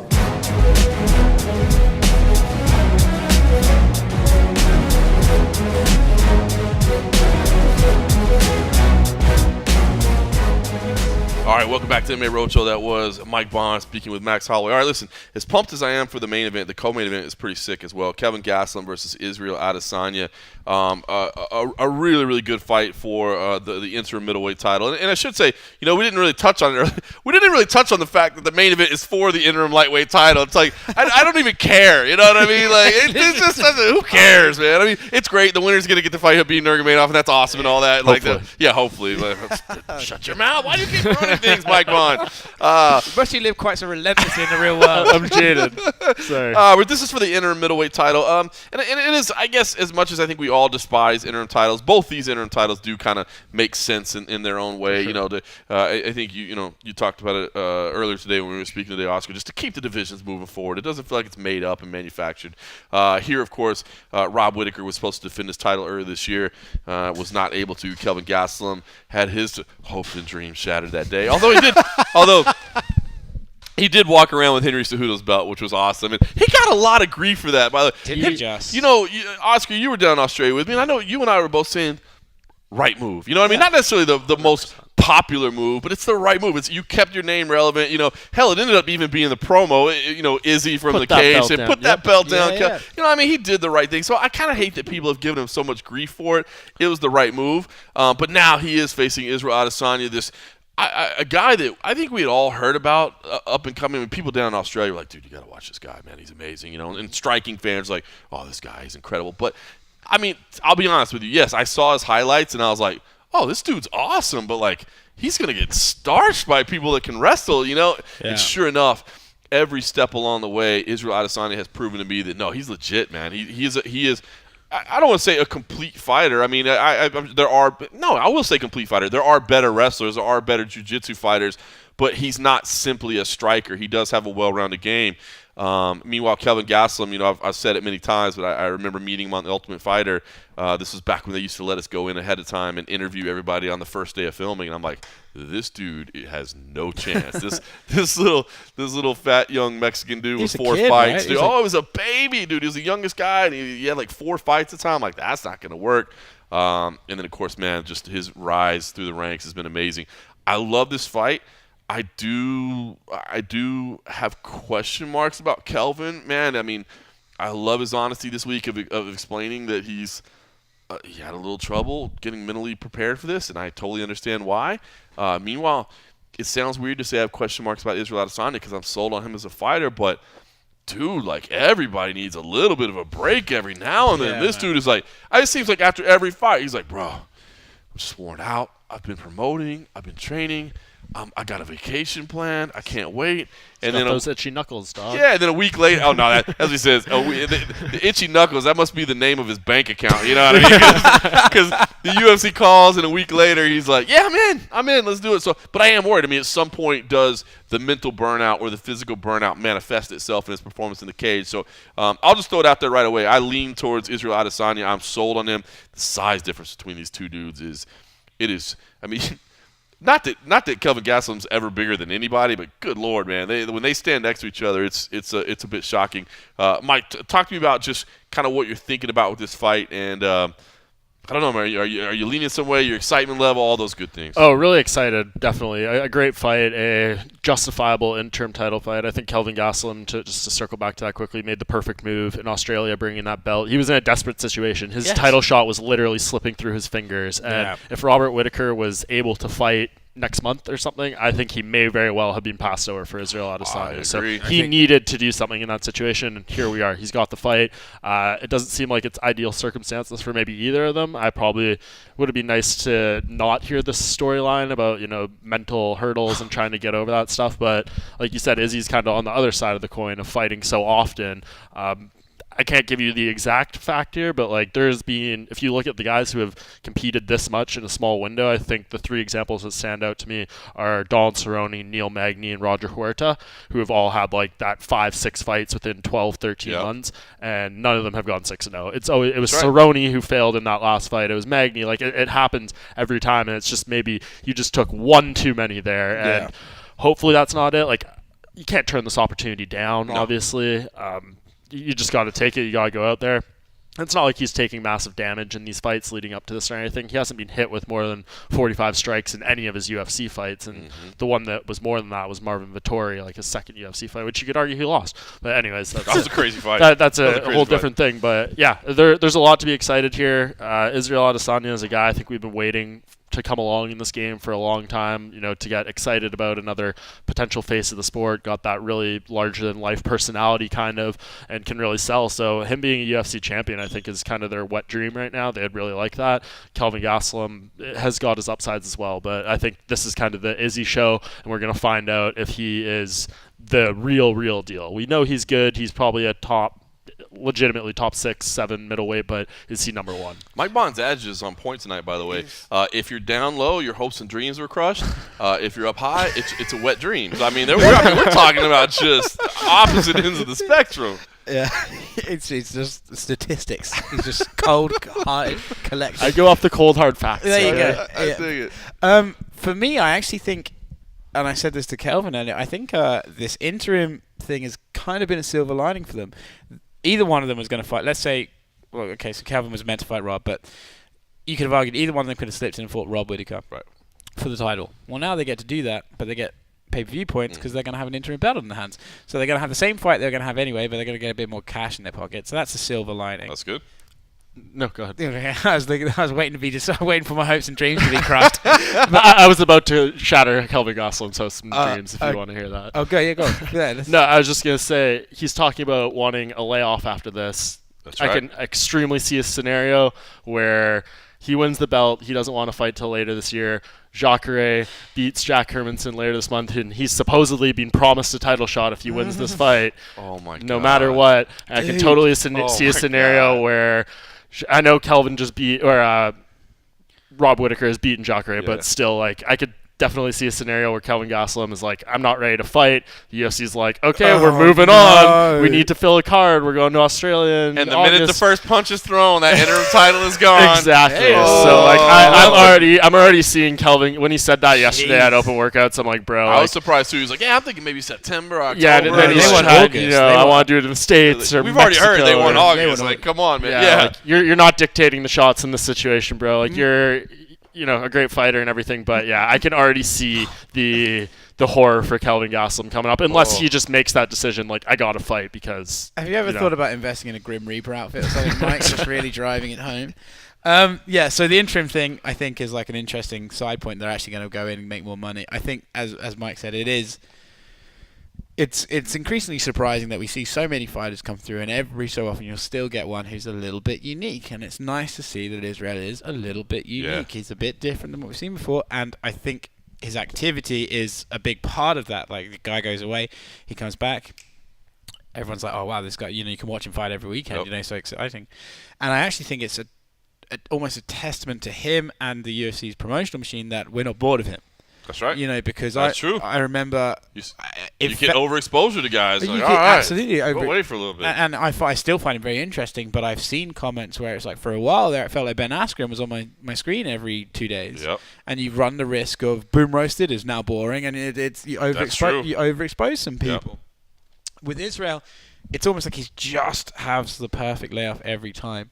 All right, welcome back to the MMA Roadshow. That was Mike Bohn speaking with Max Holloway. All right, listen, as pumped as I am for the main event, the co-main event is pretty sick as well. Kelvin Gastelum versus Israel Adesanya. A really, really good fight for the interim middleweight title. And I should say, you know, we didn't really touch on it earlier. We didn't really touch on the fact that the main event is for the interim lightweight title. It's like, I don't even care. You know what I mean? Like, it just doesn't, who cares, man? I mean, it's great. The winner's going to get to fight Khabib Nurmagomedov, and that's awesome and all that. Hopefully. Hopefully. Shut your mouth. Why do you keep running things, Mike Bohn? You must live quite so relentlessly in the real world. I'm jaded. Sorry. But this is for the interim middleweight title. And it is, I guess, as much as I think we all despise interim titles, both these interim titles do kind of make sense in their own way. Sure. You know, I think you talked about it earlier today when we were speaking today, Oscar, just to keep the divisions moving forward. It doesn't feel like it's made up and manufactured. Here, of course, Rob Whittaker was supposed to defend his title earlier this year, was not able to. Kelvin Gastelum had his hopes and dreams shattered that day. Although he did walk around with Henry Cejudo's belt, which was awesome. And he got a lot of grief for that, by the way. Did he just? You know, Oscar, you were down in Australia with me, and I know you and I were both saying, right move. You know what I mean? Not necessarily the most popular move, but it's the right move. You kept your name relevant. You know, hell, it ended up even being the promo. You know, Izzy from the cage and put that belt down. Yeah. You know, I mean, he did the right thing. So I kind of hate that people have given him so much grief for it. It was the right move. But now he is facing Israel Adesanya, this a guy that I think we had all heard about up and coming. When people down in Australia were like, dude, you got to watch this guy, man. He's amazing. You know, and striking fans like, oh, this guy is incredible. But, I mean, I'll be honest with you. Yes, I saw his highlights, and I was like, oh, this dude's awesome. But, like, he's going to get starched by people that can wrestle, you know. Yeah. And sure enough, every step along the way, Israel Adesanya has proven to me that, no, he's legit, man. He is I don't want to say a complete fighter. I mean, I will say complete fighter. There are better wrestlers. There are better jiu-jitsu fighters. But he's not simply a striker. He does have a well-rounded game. Meanwhile, Kelvin Gastelum, I've said it many times, but I remember meeting him on The Ultimate Fighter. This was back when they used to let us go in ahead of time and interview everybody on the first day of filming, and I'm like, this dude has no chance. this little fat young Mexican dude with 4 kid, fights. right? Dude, he was a baby, dude. He was the youngest guy, and he had like 4 fights at the time. I'm like, that's not going to work. And then, of course, man, just his rise through the ranks has been amazing. I love this fight. I do have question marks about Kelvin, man. I mean, I love his honesty this week of explaining that he had a little trouble getting mentally prepared for this, and I totally understand why. Meanwhile, it sounds weird to say I have question marks about Israel Adesanya because I'm sold on him as a fighter, but dude, like, everybody needs a little bit of a break every now and then. Yeah, this man. dude is like, it seems like after every fight, he's like, bro, I'm just worn out. I've been promoting. I've been training. I got a vacation plan. I can't wait. And then those itchy knuckles, dog. Yeah, and then a week later, that's what he says. The itchy knuckles, that must be the name of his bank account. You know what I mean? Because the UFC calls, and a week later, he's like, yeah, I'm in. Let's do it. So, but I am worried. I mean, at some point, does the mental burnout or the physical burnout manifest itself in his performance in the cage? So I'll just throw it out there right away. I lean towards Israel Adesanya. I'm sold on him. The size difference between these two dudes is, I mean, Not that Kelvin Gastelum's ever bigger than anybody, but good Lord, man, when they stand next to each other, it's a bit shocking. Mike, talk to me about just kind of what you're thinking about with this fight, and I don't know, man, are you leaning some way? Your excitement level, all those good things. Oh, really excited, definitely. A great fight, a justifiable interim title fight. I think Kelvin Gastelum, just to circle back to that quickly, made the perfect move in Australia, bringing that belt. He was in a desperate situation. His title shot was literally slipping through his fingers, and if Robert Whittaker was able to fight next month or something, I think he may very well have been passed over for Israel Adesanya. So he needed to do something in that situation, and here we are. He's got the fight. It doesn't seem like it's ideal circumstances for maybe either of them. I probably would have been nice to not hear this storyline about, mental hurdles and trying to get over that stuff. But like you said, Izzy's kind of on the other side of the coin of fighting so often. I can't give you the exact fact here, but if you look at the guys who have competed this much in a small window, I think the 3 examples that stand out to me are Donald Cerrone, Neil Magny, and Roger Huerta, who have all had that 5-6 fights within 12, 13 months, and none of them have gone 6-0. It was Cerrone who failed in that last fight. It was Magny. It happens every time, and it's just maybe you just took one too many there, and hopefully that's not it. You can't turn this opportunity down, obviously. You just got to take it. You got to go out there. It's not like he's taking massive damage in these fights leading up to this or anything. He hasn't been hit with more than 45 strikes in any of his UFC fights, and the one that was more than that was Marvin Vettori, his second UFC fight, which you could argue he lost. But anyways, that was a crazy fight. That's a whole different thing. But yeah, there's a lot to be excited here. Israel Adesanya is a guy I think we've been waiting to come along in this game for a long time, to get excited about another potential face of the sport, got that really larger-than-life personality kind of, and can really sell. So him being a UFC champion, I think, is kind of their wet dream right now. They'd really like that. Kelvin Gastelum has got his upsides as well, but I think this is kind of the Izzy show, and we're going to find out if he is the real deal. We know he's good. He's probably a legitimately top 6, 7 middleweight, but is he number 1? Mike Bohn's edge is on point tonight, by the way. If you're down low, your hopes and dreams were crushed. If you're up high, it's a wet dream. So, we're talking about just opposite ends of the spectrum. Yeah, it's just statistics. He's just cold-hearted collection. I go off the cold hard facts. There you go. I dig it. For me, I actually think, and I said this to Kelvin earlier, I think this interim thing has kind of been a silver lining for them. Either one of them was going to fight. Let's say, so Kelvin was meant to fight Rob, but you could have argued either one of them could have slipped in and fought Rob Whittaker for the title. Well, now they get to do that, but they get pay-per-view points because they're going to have an interim belt in their hands. So they're going to have the same fight they're going to have anyway, but they're going to get a bit more cash in their pocket. So that's a silver lining. That's good. No, go ahead. I was waiting for my hopes and dreams to be crushed. I was about to shatter Kelvin Gastelum's hopes and dreams if you want to hear that. Okay, go on. Yeah, no, I was just going to say, he's talking about wanting a layoff after this. That's right. I can extremely see a scenario where he wins the belt. He doesn't want to fight till later this year. Jacare beats Jack Hermanson later this month, and he's supposedly been promised a title shot if he wins this fight. Oh, my God. No matter what. And I can totally see a scenario where I know Kelvin just beat, or Rob Whittaker has beaten Jacare, but still, I could definitely see a scenario where Kelvin Gastelum is like, I'm not ready to fight. The UFC's like, okay, we're moving on. We need to fill a card. We're going to Australia. And the minute the first punch is thrown, that interim title is gone. Exactly. Hey-o. So like, I'm already seeing Kelvin when he said that yesterday at Open Workouts. I'm like, bro. I was surprised too. He was like, yeah, I'm thinking maybe September, October. Yeah, and then he's want tried, August. I want to do it in the States or We've already heard they Mexico want or- August. Like, come on, man. Yeah. Like, you're not dictating the shots in this situation, bro. Like you're a great fighter and everything, but yeah, I can already see the horror for Kelvin Gastelum coming up unless he just makes that decision like I got to fight because Have you ever thought about investing in a Grim Reaper outfit or something, Mike? Just really driving it home. So the interim thing I think is like an interesting side point. They're actually going to go in and make more money. I think as Mike said, it's increasingly surprising that we see so many fighters come through, and every so often you'll still get one who's a little bit unique, and it's nice to see that Israel is a little bit unique. Yeah. He's a bit different than what we've seen before, and I think his activity is a big part of that. Like, the guy goes away, he comes back, everyone's like, oh wow, this guy, you can watch him fight every weekend, so exciting. And I actually think it's almost a testament to him and the UFC's promotional machine that we're not bored of him. That's right. Because That's true. I remember You get overexposure to guys. You Like, get all right, absolutely go away for a little bit. And I still find it very interesting, but I've seen comments where it's like, for a while there, it felt like Ben Askren was on my screen every 2 days. Yep. And you run the risk of boom roasted is now boring, and you overexpose some people. Yep. With Israel, it's almost like he's just has the perfect layoff every time.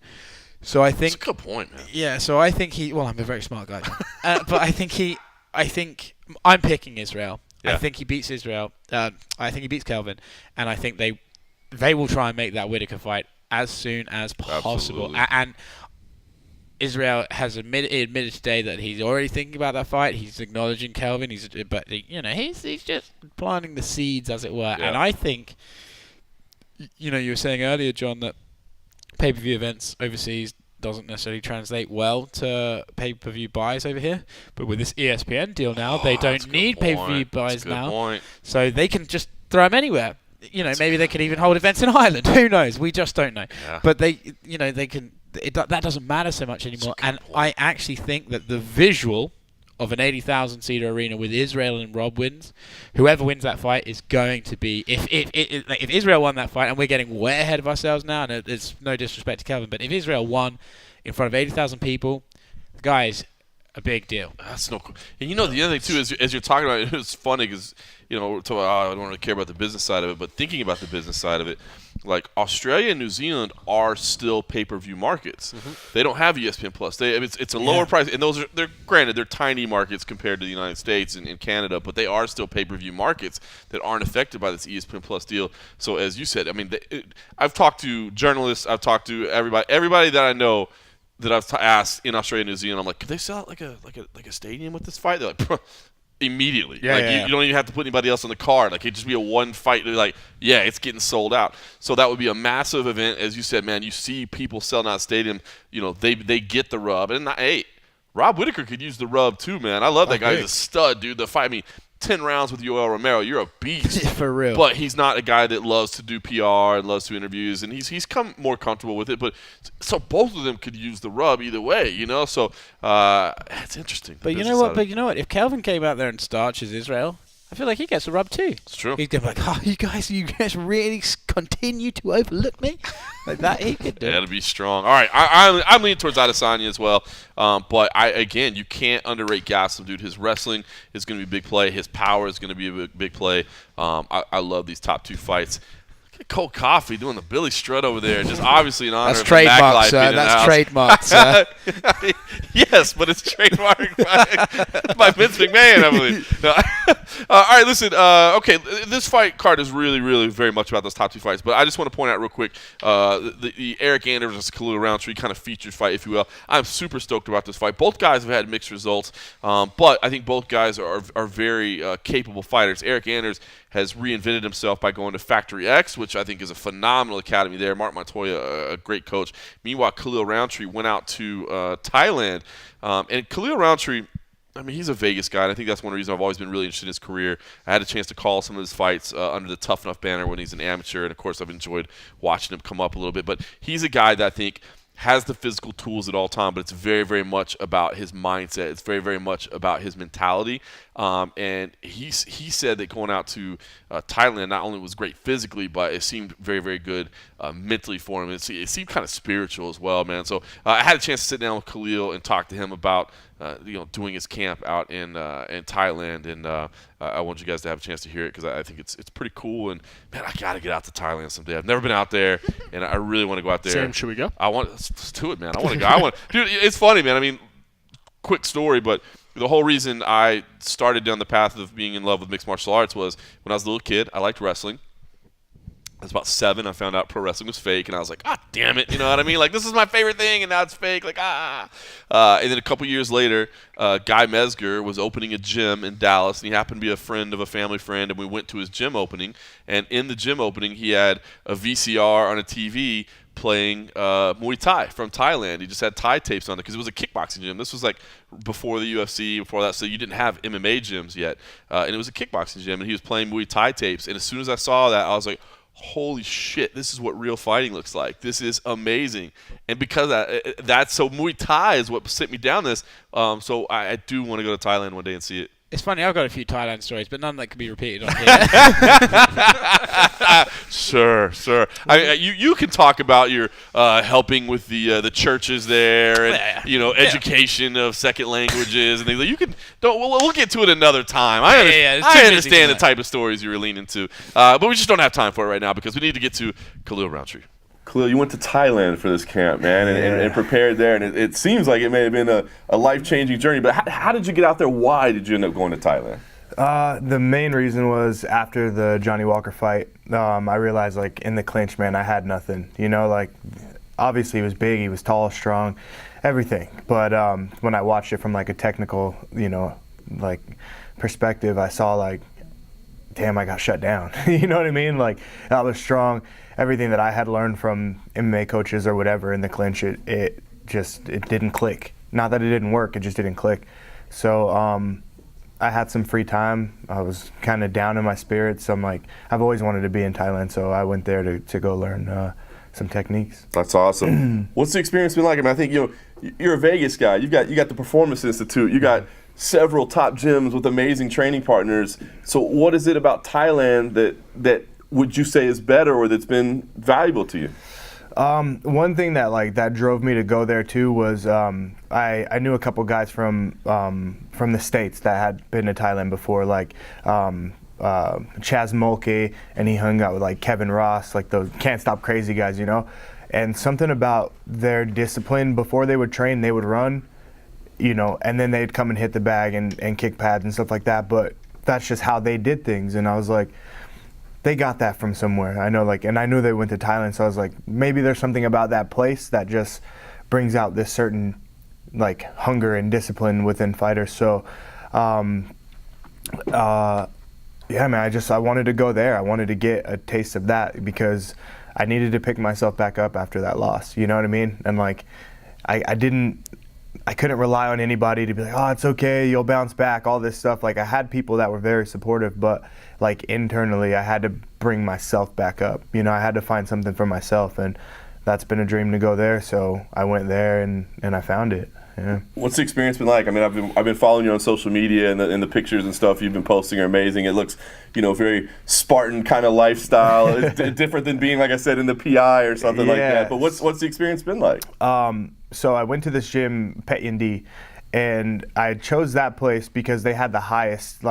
So I think... That's a good point, man. Yeah, so I think I'm a very smart guy. But I think I'm picking Israel. Yeah. I think he beats Israel. I think he beats Kelvin, and I think they will try and make that Whittaker fight as soon as possible. Absolutely. And Israel has admitted today that he's already thinking about that fight. He's acknowledging Kelvin. He's just planting the seeds, as it were. Yeah. And I think, you were saying earlier, John, that pay-per-view events overseas doesn't necessarily translate well to pay-per-view buys over here. But with this ESPN deal now, they don't need pay-per-view buys now. So they can just throw them anywhere. Maybe they could even hold events in Ireland. Who knows? We just don't know. Yeah. But they can. That doesn't matter so much anymore. And I actually think that the visual of an 80,000-seater arena with Israel and Rob wins, whoever wins that fight is going to be... If Israel won that fight, and we're getting way ahead of ourselves now, and it's no disrespect to Kelvin, but if Israel won in front of 80,000 people, guys, a big deal. That's no cool. And the other thing, too, as you're talking about it, it's funny because, I don't really care about the business side of it, but thinking about the business side of it, like Australia and New Zealand are still pay-per-view markets. Mm-hmm. They don't have ESPN Plus. It's a lower price, and they're tiny markets compared to the United States and Canada, but they are still pay-per-view markets that aren't affected by this ESPN Plus deal. So as you said, I mean, I've talked to journalists, I've talked to everybody that I know that I've asked in Australia and New Zealand. I'm like, could they sell out like a stadium with this fight? They're like, immediately. You don't even have to put anybody else on the card. Like, it'd just be a one fight. They're like, yeah, it's getting sold out. So that would be a massive event. As you said, man, you see people selling out stadium. They get the rub. And Rob Whittaker could use the rub too, man. I love that guy. He's a stud, dude. The fight, 10 rounds with Yoel Romero, you're a beast. For real. But he's not a guy that loves to do PR and loves to do interviews, and he's come more comfortable with it. But so both of them could use the rub either way, So it's interesting. But you know what? If Kelvin came out there and starches Israel, I feel like he gets the rub too. It's true. He's gonna be like, oh, you guys really continue to overlook me like that. He could do. Yeah, it'll be strong. All right, I'm leaning towards Adesanya as well. But you can't underrate Gastelum, dude. His wrestling is going to be a big play. His power is going to be a big play. I love these top two fights. Cold coffee doing the Billy Strut over there, just obviously in honor of the Mac Life being in the house. Trademark, sir. Yes, but it's trademarked by Vince McMahon, I believe. No. All right, listen. Okay, this fight card is really, really very much about those top two fights, but I just want to point out real quick the Eric Anders versus Khalil Rountree kind of featured fight, if you will. I'm super stoked about this fight. Both guys have had mixed results, but I think both guys are very capable fighters. Eric Anders has reinvented himself by going to Factory X, which I think is a phenomenal academy there. Mark Montoya, a great coach. Meanwhile, Khalil Rountree went out to Thailand. And Khalil Rountree, he's a Vegas guy, and I think that's one reason I've always been really interested in his career. I had a chance to call some of his fights under the Tough Enough banner when he's an amateur, and, of course, I've enjoyed watching him come up a little bit. But he's a guy that I think has the physical tools at all time, but it's very, very much about his mindset. It's very, very much about his mentality. And he said that going out to Thailand not only was great physically, but it seemed very, very good mentally for him. It seemed kind of spiritual as well, man. So I had a chance to sit down with Khalil and talk to him about doing his camp out in Thailand, and I want you guys to have a chance to hear it because I think it's pretty cool. And man, I gotta get out to Thailand someday. I've never been out there, and I really want to go out there. Same, should we go? Let's do it, man. I want to go. Dude. It's funny, man. I mean, quick story, but the whole reason I started down the path of being in love with mixed martial arts was when I was a little kid. I liked wrestling. I was about 7. I found out pro wrestling was fake, and I was like, ah, damn it. You know what I mean? Like, this is my favorite thing, and now it's fake. Like, And then a couple years later, Guy Mesger was opening a gym in Dallas, and he happened to be a friend of a family friend, and we went to his gym opening. And in the gym opening, he had a VCR on a TV playing Muay Thai from Thailand. He just had Thai tapes on it because it was a kickboxing gym. This was like before the UFC, before that, so you didn't have MMA gyms yet. And it was a kickboxing gym, and he was playing Muay Thai tapes. And as soon as I saw that, I was like, holy shit, this is what real fighting looks like. This is amazing. And because that's so Muay Thai is what sent me down this. So I do want to go to Thailand one day and see it. It's funny, I've got a few Thailand stories, but none that can be repeated on here. Sure. You can talk about your helping with the churches there, and education of second languages and things. You can. We'll get to it another time. I understand the type of stories you were leaning to, but we just don't have time for it right now because we need to get to Khalil Rountree. Khalil, you went to Thailand for this camp, man, and prepared there, and it seems like it may have been a life-changing journey, but how did you get out there? Why did you end up going to Thailand? The main reason was after the Johnny Walker fight, I realized, like, in the clinch, man, I had nothing. Like, obviously he was big, he was tall, strong, everything. But when I watched it from, like, a technical, like, perspective, I saw, like, damn, I got shut down. You know what I mean? Like, I was strong. Everything that I had learned from MMA coaches or whatever in the clinch, it didn't click. Not that it didn't work, it just didn't click. So I had some free time. I was kind of down in my spirits. So I'm like, I've always wanted to be in Thailand, so I went there to go learn some techniques. That's awesome. What's the experience been like? I mean, I think you're a Vegas guy. You got the Performance Institute. You got several top gyms with amazing training partners. So what is it about Thailand that would you say is better or that's been valuable to you? One thing that drove me to go there too was I knew a couple guys from the States that had been to Thailand before, like Chaz Mulkey, and he hung out with like Kevin Ross, like those Can't Stop Crazy guys, And something about their discipline, before they would train, they would run, and then they'd come and hit the bag and kick pads and stuff like that. But that's just how they did things, and I was like, they got that from somewhere. I know, and I knew they went to Thailand, so I was like, maybe there's something about that place that just brings out this certain, like, hunger and discipline within fighters. So, yeah, man, I wanted to go there. I wanted to get a taste of that because I needed to pick myself back up after that loss. You know what I mean? And, like, I couldn't rely on anybody to be like, oh, it's okay, you'll bounce back, all this stuff. Like, I had people that were very supportive, but, like, internally, I had to bring myself back up. I had to find something for myself, and that's been a dream to go there. So I went there, and I found it. Yeah. What's the experience been like? I mean, I've been following you on social media, and the pictures and stuff you've been posting are amazing. It looks, very Spartan kind of lifestyle. It's different than being, like I said, in the PI or something like that. But what's the experience been like? So I went to this gym, Pet Yindi, and I chose that place because they had the highest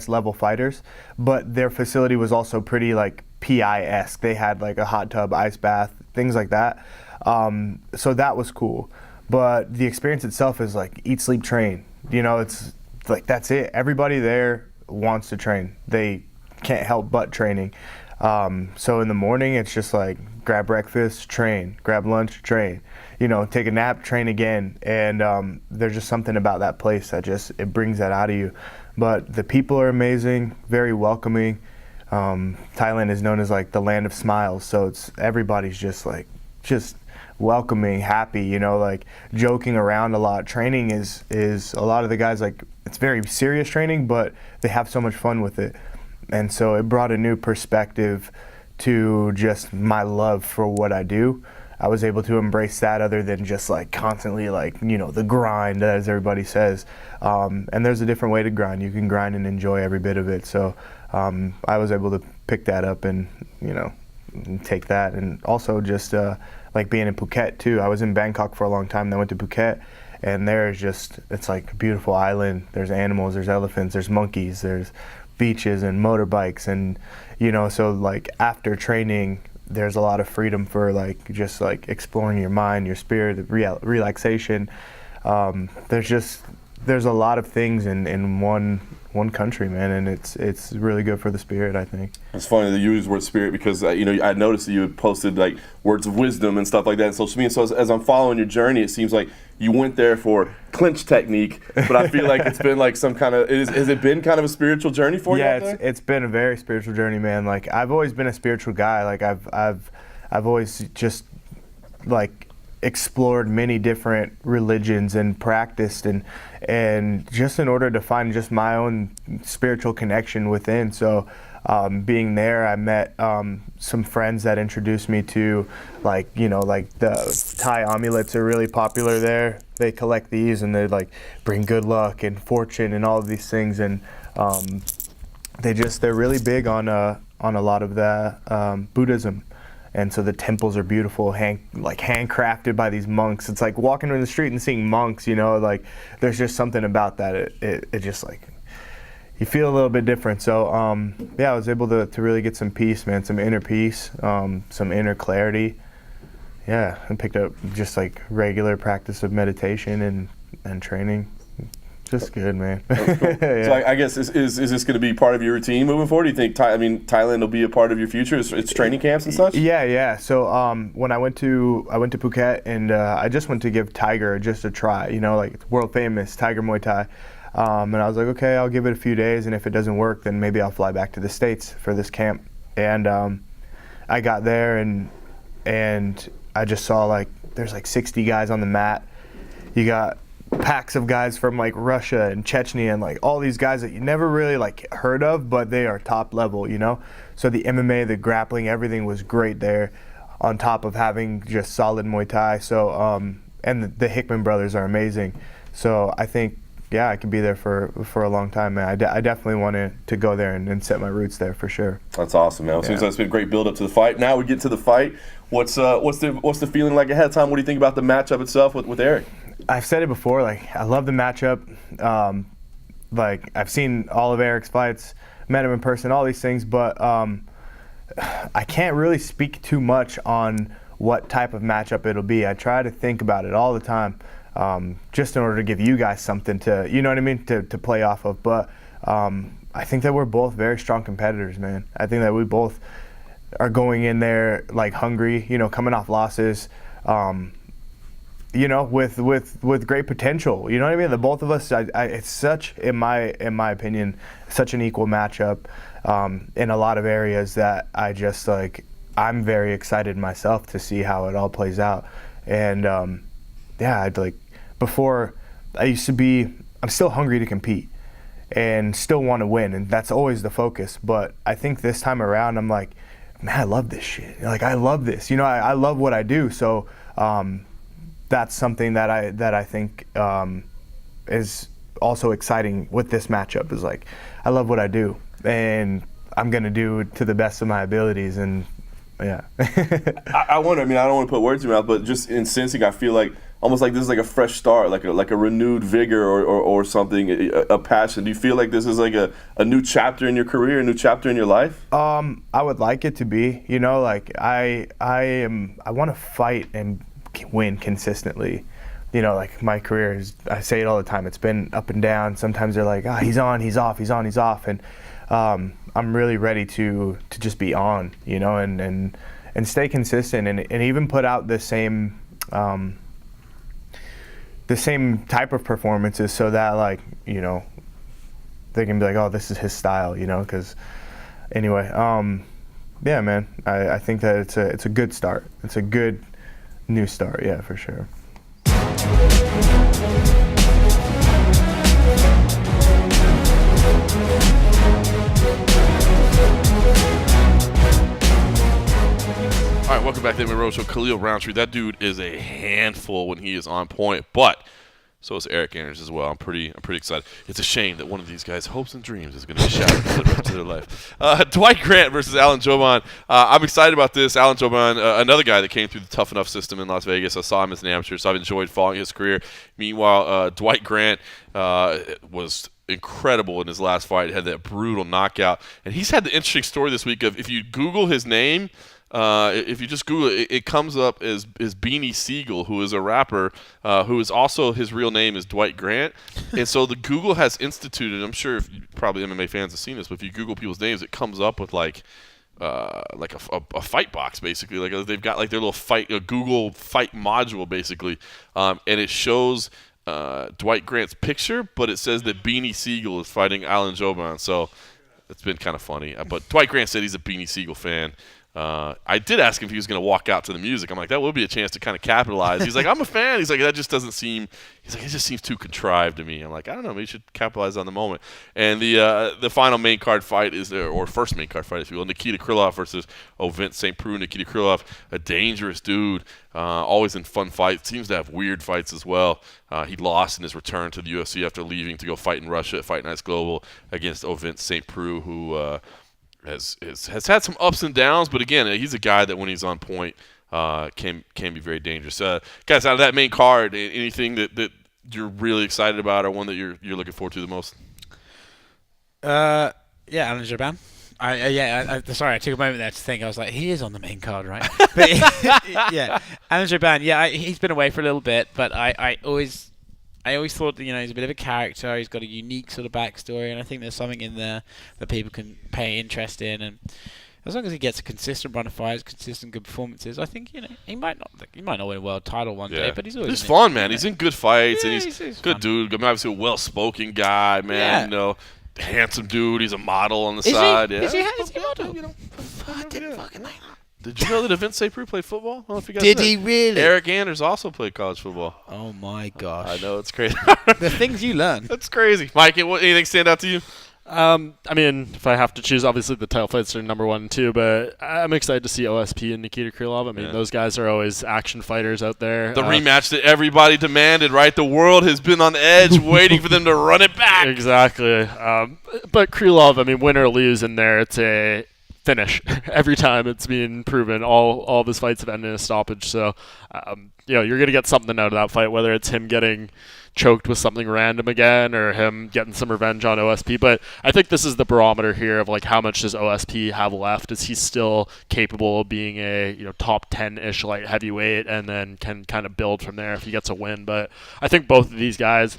level fighters, but their facility was also pretty like PI-esque. They had like a hot tub, ice bath, things like that. So that was cool. But the experience itself is like eat, sleep, train. It's like that's it. Everybody there wants to train. They can't help but training. So in the morning, it's just like grab breakfast, train, grab lunch, train, take a nap, train again. And there's just something about that place that it brings that out of you. But the people are amazing, very welcoming. Thailand is known as like the land of smiles. So everybody's just welcoming, happy, like joking around a lot. Training is a lot of the guys, like, it's very serious training, but they have so much fun with it. And so it brought a new perspective to just my love for what I do. I was able to embrace that other than just like constantly like, the grind, as everybody says. And there's a different way to grind. You can grind and enjoy every bit of it. So I was able to pick that up and, and take that. And also just like being in Phuket too. I was in Bangkok for a long time, then went to Phuket. And it's like a beautiful island. There's animals, there's elephants, there's monkeys, there's beaches and motorbikes. And, so like after training, there's a lot of freedom for like just like exploring your mind, your spirit, relaxation. There's a lot of things in one country, man, and it's really good for the spirit, I think. It's funny that you use the word spirit because I noticed that you had posted like words of wisdom and stuff like that. So to me, as I'm following your journey, it seems like you went there for clinch technique, but I feel like it's been like some kind of has it been kind of a spiritual journey for you? Yeah, it's been a very spiritual journey, man. Like I've always been a spiritual guy. Like I've always just like explored many different religions and practiced and just in order to find just my own spiritual connection within. So being there, I met some friends that introduced me to like the Thai amulets are really popular there. They collect these and they like bring good luck and fortune and all of these things, and they're really big on a lot of the Buddhism. And so the temples are beautiful, handcrafted by these monks. It's like walking in the street and seeing monks, like there's just something about that. It just like, you feel a little bit different. So I was able to really get some peace, man, some inner peace, some inner clarity. Yeah, and picked up just like regular practice of meditation and training. Just good, man. Cool. Yeah. So I guess is this going to be part of your routine moving forward? Do you think Thailand will be a part of your future? It's training camps and such? Yeah. So when I went to Phuket and I just went to give Tiger just a try. Like it's world famous Tiger Muay Thai. And I was like, okay, I'll give it a few days, and if it doesn't work, then maybe I'll fly back to the States for this camp. And I got there and I just saw like there's like 60 guys on the mat. You got packs of guys from like Russia and Chechnya and like all these guys that you never really like heard of, but they are top level, So the MMA, the grappling, everything was great there, on top of having just solid Muay Thai. So and the Hickman brothers are amazing. So I think I could be there for a long time, man. I definitely wanted to go there and set my roots there for sure. That's awesome, man. It seems like it's been a great build up to the fight. Now we get to the fight. What's the feeling like ahead of time? What do you think about the matchup itself with Eric? I've said it before, like I love the matchup. Like I've seen all of Eric's fights, met him in person, all these things, but I can't really speak too much on what type of matchup it'll be. I try to think about it all the time, just in order to give you guys something to, to play off of. But I think that we're both very strong competitors, man. I think that we both are going in there like hungry, coming off losses. With great potential, you know what I mean? The both of us, it's such, in my opinion, such an equal matchup in a lot of areas that I just like, I'm very excited myself to see how it all plays out. And I'd like, before I'm still hungry to compete and still want to win, and that's always the focus. But I think this time around, I'm like, man, I love this shit. Like I love this, I love what I do. So that's something that I think is also exciting with this matchup. Is like, I love what I do, and I'm gonna do it to the best of my abilities. And I wonder. I mean, I don't want to put words in your mouth, but just in sensing, I feel like almost like this is like a fresh start, like a renewed vigor or something, a passion. Do you feel like this is like a new chapter in your career, a new chapter in your life? I would like it to be. Like I want to fight and win consistently. Like my career is, I say it all the time, it's been up and down. Sometimes they're like, he's on, he's off, he's on, he's off. And I'm really ready to just be on, and stay consistent and even put out the same type of performances so that like, they can be like, oh, this is his style, because anyway, man, I think that it's a good start. It's a good new start, yeah, for sure. All right, welcome back to the MMA Roadshow, Khalil Rountree. That dude is a handful when he is on point, but so is Eric Anders as well. I'm pretty excited. It's a shame that one of these guys' hopes and dreams is going to be shattered for the rest of their life. Dwight Grant versus Alan Jobon. I'm excited about this. Alan Jobon, another guy that came through the Tough Enough system in Las Vegas. I saw him as an amateur, so I've enjoyed following his career. Meanwhile, Dwight Grant was incredible in his last fight. He had that brutal knockout. And he's had the interesting story this week of if you Google his name, if you just Google it, it comes up as Beanie Siegel, who is a rapper, who is also his real name is Dwight Grant. And so the Google has instituted, I'm sure probably MMA fans have seen this, but if you Google people's names, it comes up with like a fight box basically. Like they've got like their little a Google fight module basically, and it shows Dwight Grant's picture, but it says that Beanie Siegel is fighting Alan Jobon. So it's been kind of funny. But Dwight Grant said he's a Beanie Siegel fan. I did ask him if he was going to walk out to the music. I'm like, that would be a chance to kind of capitalize. He's like, I'm a fan. He's like, that just doesn't seem. He's like, it just seems too contrived to me. I'm like, I don't know. Maybe you should capitalize on the moment. And the final main card fight is or first main card fight, if you will, Nikita Krylov versus Vince St. Preux. Nikita Krylov, a dangerous dude, always in fun fights. Seems to have weird fights as well. He lost in his return to the UFC after leaving to go fight in Russia at Fight Nights Global against Vince St. Preux, who has had some ups and downs, but again, he's a guy that when he's on point can be very dangerous. Guys, out of that main card, anything that you're really excited about or one that you're looking forward to the most? Yeah, Alan Jobon. Sorry, I took a moment there to think. I was like, he is on the main card, right? But yeah, Alan Jobon. Yeah, he's been away for a little bit, but I always thought that, he's a bit of a character. He's got a unique sort of backstory, and I think there's something in there that people can pay interest in. And as long as he gets a consistent run of fights, consistent good performances, I think he might not win a world title one day, but he's fun, man. He's in good fights, and he's good fun dude. Obviously, a well-spoken guy, man. Yeah. Handsome dude. He's a model on the side. Is he a model? I didn't fucking know. Did you know that Vince St. Preux played football? I don't know if you guys Did know. he really? Eric Anders also played college football. Oh my gosh! I know, it's crazy. The things you learn. That's crazy. Mike, anything stand out to you? I mean, if I have to choose, obviously the title fights are number 1 and 2, but I'm excited to see OSP and Nikita Krylov. I mean, those guys are always action fighters out there. The rematch that everybody demanded, right? The world has been on the edge waiting for them to run it back. Exactly. But Krylov, I mean, win or lose in there, it's a finish every time. It's been proven. All of his fights have ended in a stoppage. So, you're going to get something out of that fight, whether it's him getting choked with something random again or him getting some revenge on OSP. But I think this is the barometer here of like how much does OSP have left? Is he still capable of being a top 10-ish light heavyweight and then can kind of build from there if he gets a win? But I think both of these guys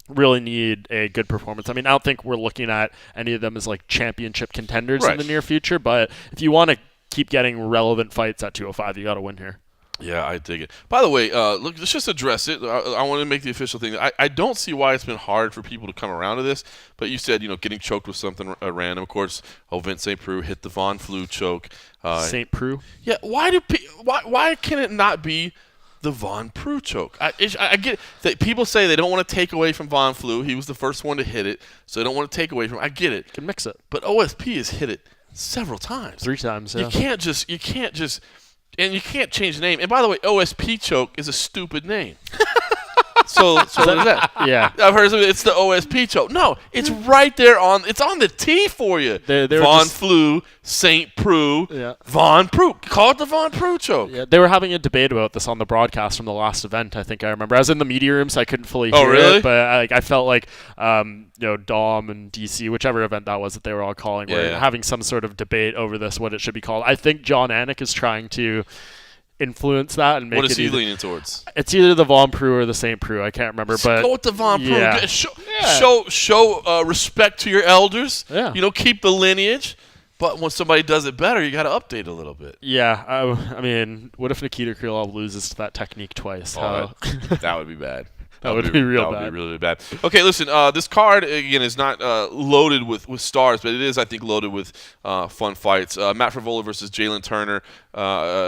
really need a good performance. I mean, I don't think we're looking at any of them as like championship contenders in the near future, but if you want to keep getting relevant fights at 205, you got to win here. Yeah, I dig it. By the way, look, let's just address it. I want to make the official thing. I don't see why it's been hard for people to come around to this, but you said, getting choked with something random. Of course, Vince St. Preux hit the Von Flue choke. St. Preux? Yeah, why can it not be the Von Preux choke? I get it. That people say they don't want to take away from Von Flue. He was the first one to hit it, so they don't want to take away from him. I get it. You can mix it. But OSP has hit it several times. 3 times, yeah. You can't just and you can't change the name. And by the way, OSP choke is a stupid name. So there's that. Yeah. I've heard of it. It's the OSP choke. No, it's right there it's on the T for you. Von Flue, St. Preux, Von Preux. Call it the Von Preux choke. Yeah, they were having a debate about this on the broadcast from the last event, I think I remember. I was in the media room, so I couldn't fully hear it, but I felt like Dom and DC, whichever event that was that they were all calling, were having some sort of debate over this, what it should be called. I think John Anik is trying to influence that and make it. What is he leaning towards? It's either the Von Preux or the St. Preux. I can't remember, but go with the Von Preux. Show respect to your elders. Yeah. Keep the lineage. But when somebody does it better, you got to update a little bit. Yeah, I mean, what if Nikita Krylov loses to that technique twice? That would be bad. That would be real bad. That would be really bad. Okay, listen. This card again is not loaded with stars, but it is, I think, loaded with fun fights. Matt Frivola versus Jalen Turner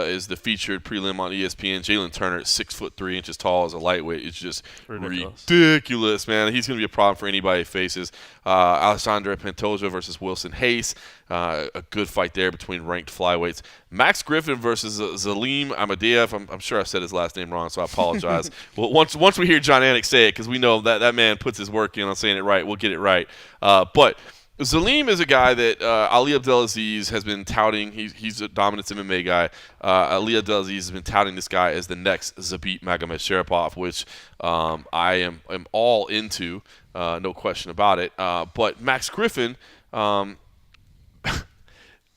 is the featured prelim on ESPN. Jalen Turner is 6'3" tall as a lightweight. It's just ridiculous, man. He's going to be a problem for anybody he faces. Alessandra Pantoja versus Wilson Hayes. A good fight there between ranked flyweights. Max Griffin versus Zaleem Amadeev. I'm sure I said his last name wrong, so I apologize. Well, once we hear John Anik say it, because we know that man puts his work in on saying it right, we'll get it right. But Zaleem is a guy that Ali Abdelaziz has been touting. He's a dominance MMA guy. Ali Abdelaziz has been touting this guy as the next Zabit Magomedsharipov, which I am all into, no question about it. But Max Griffin.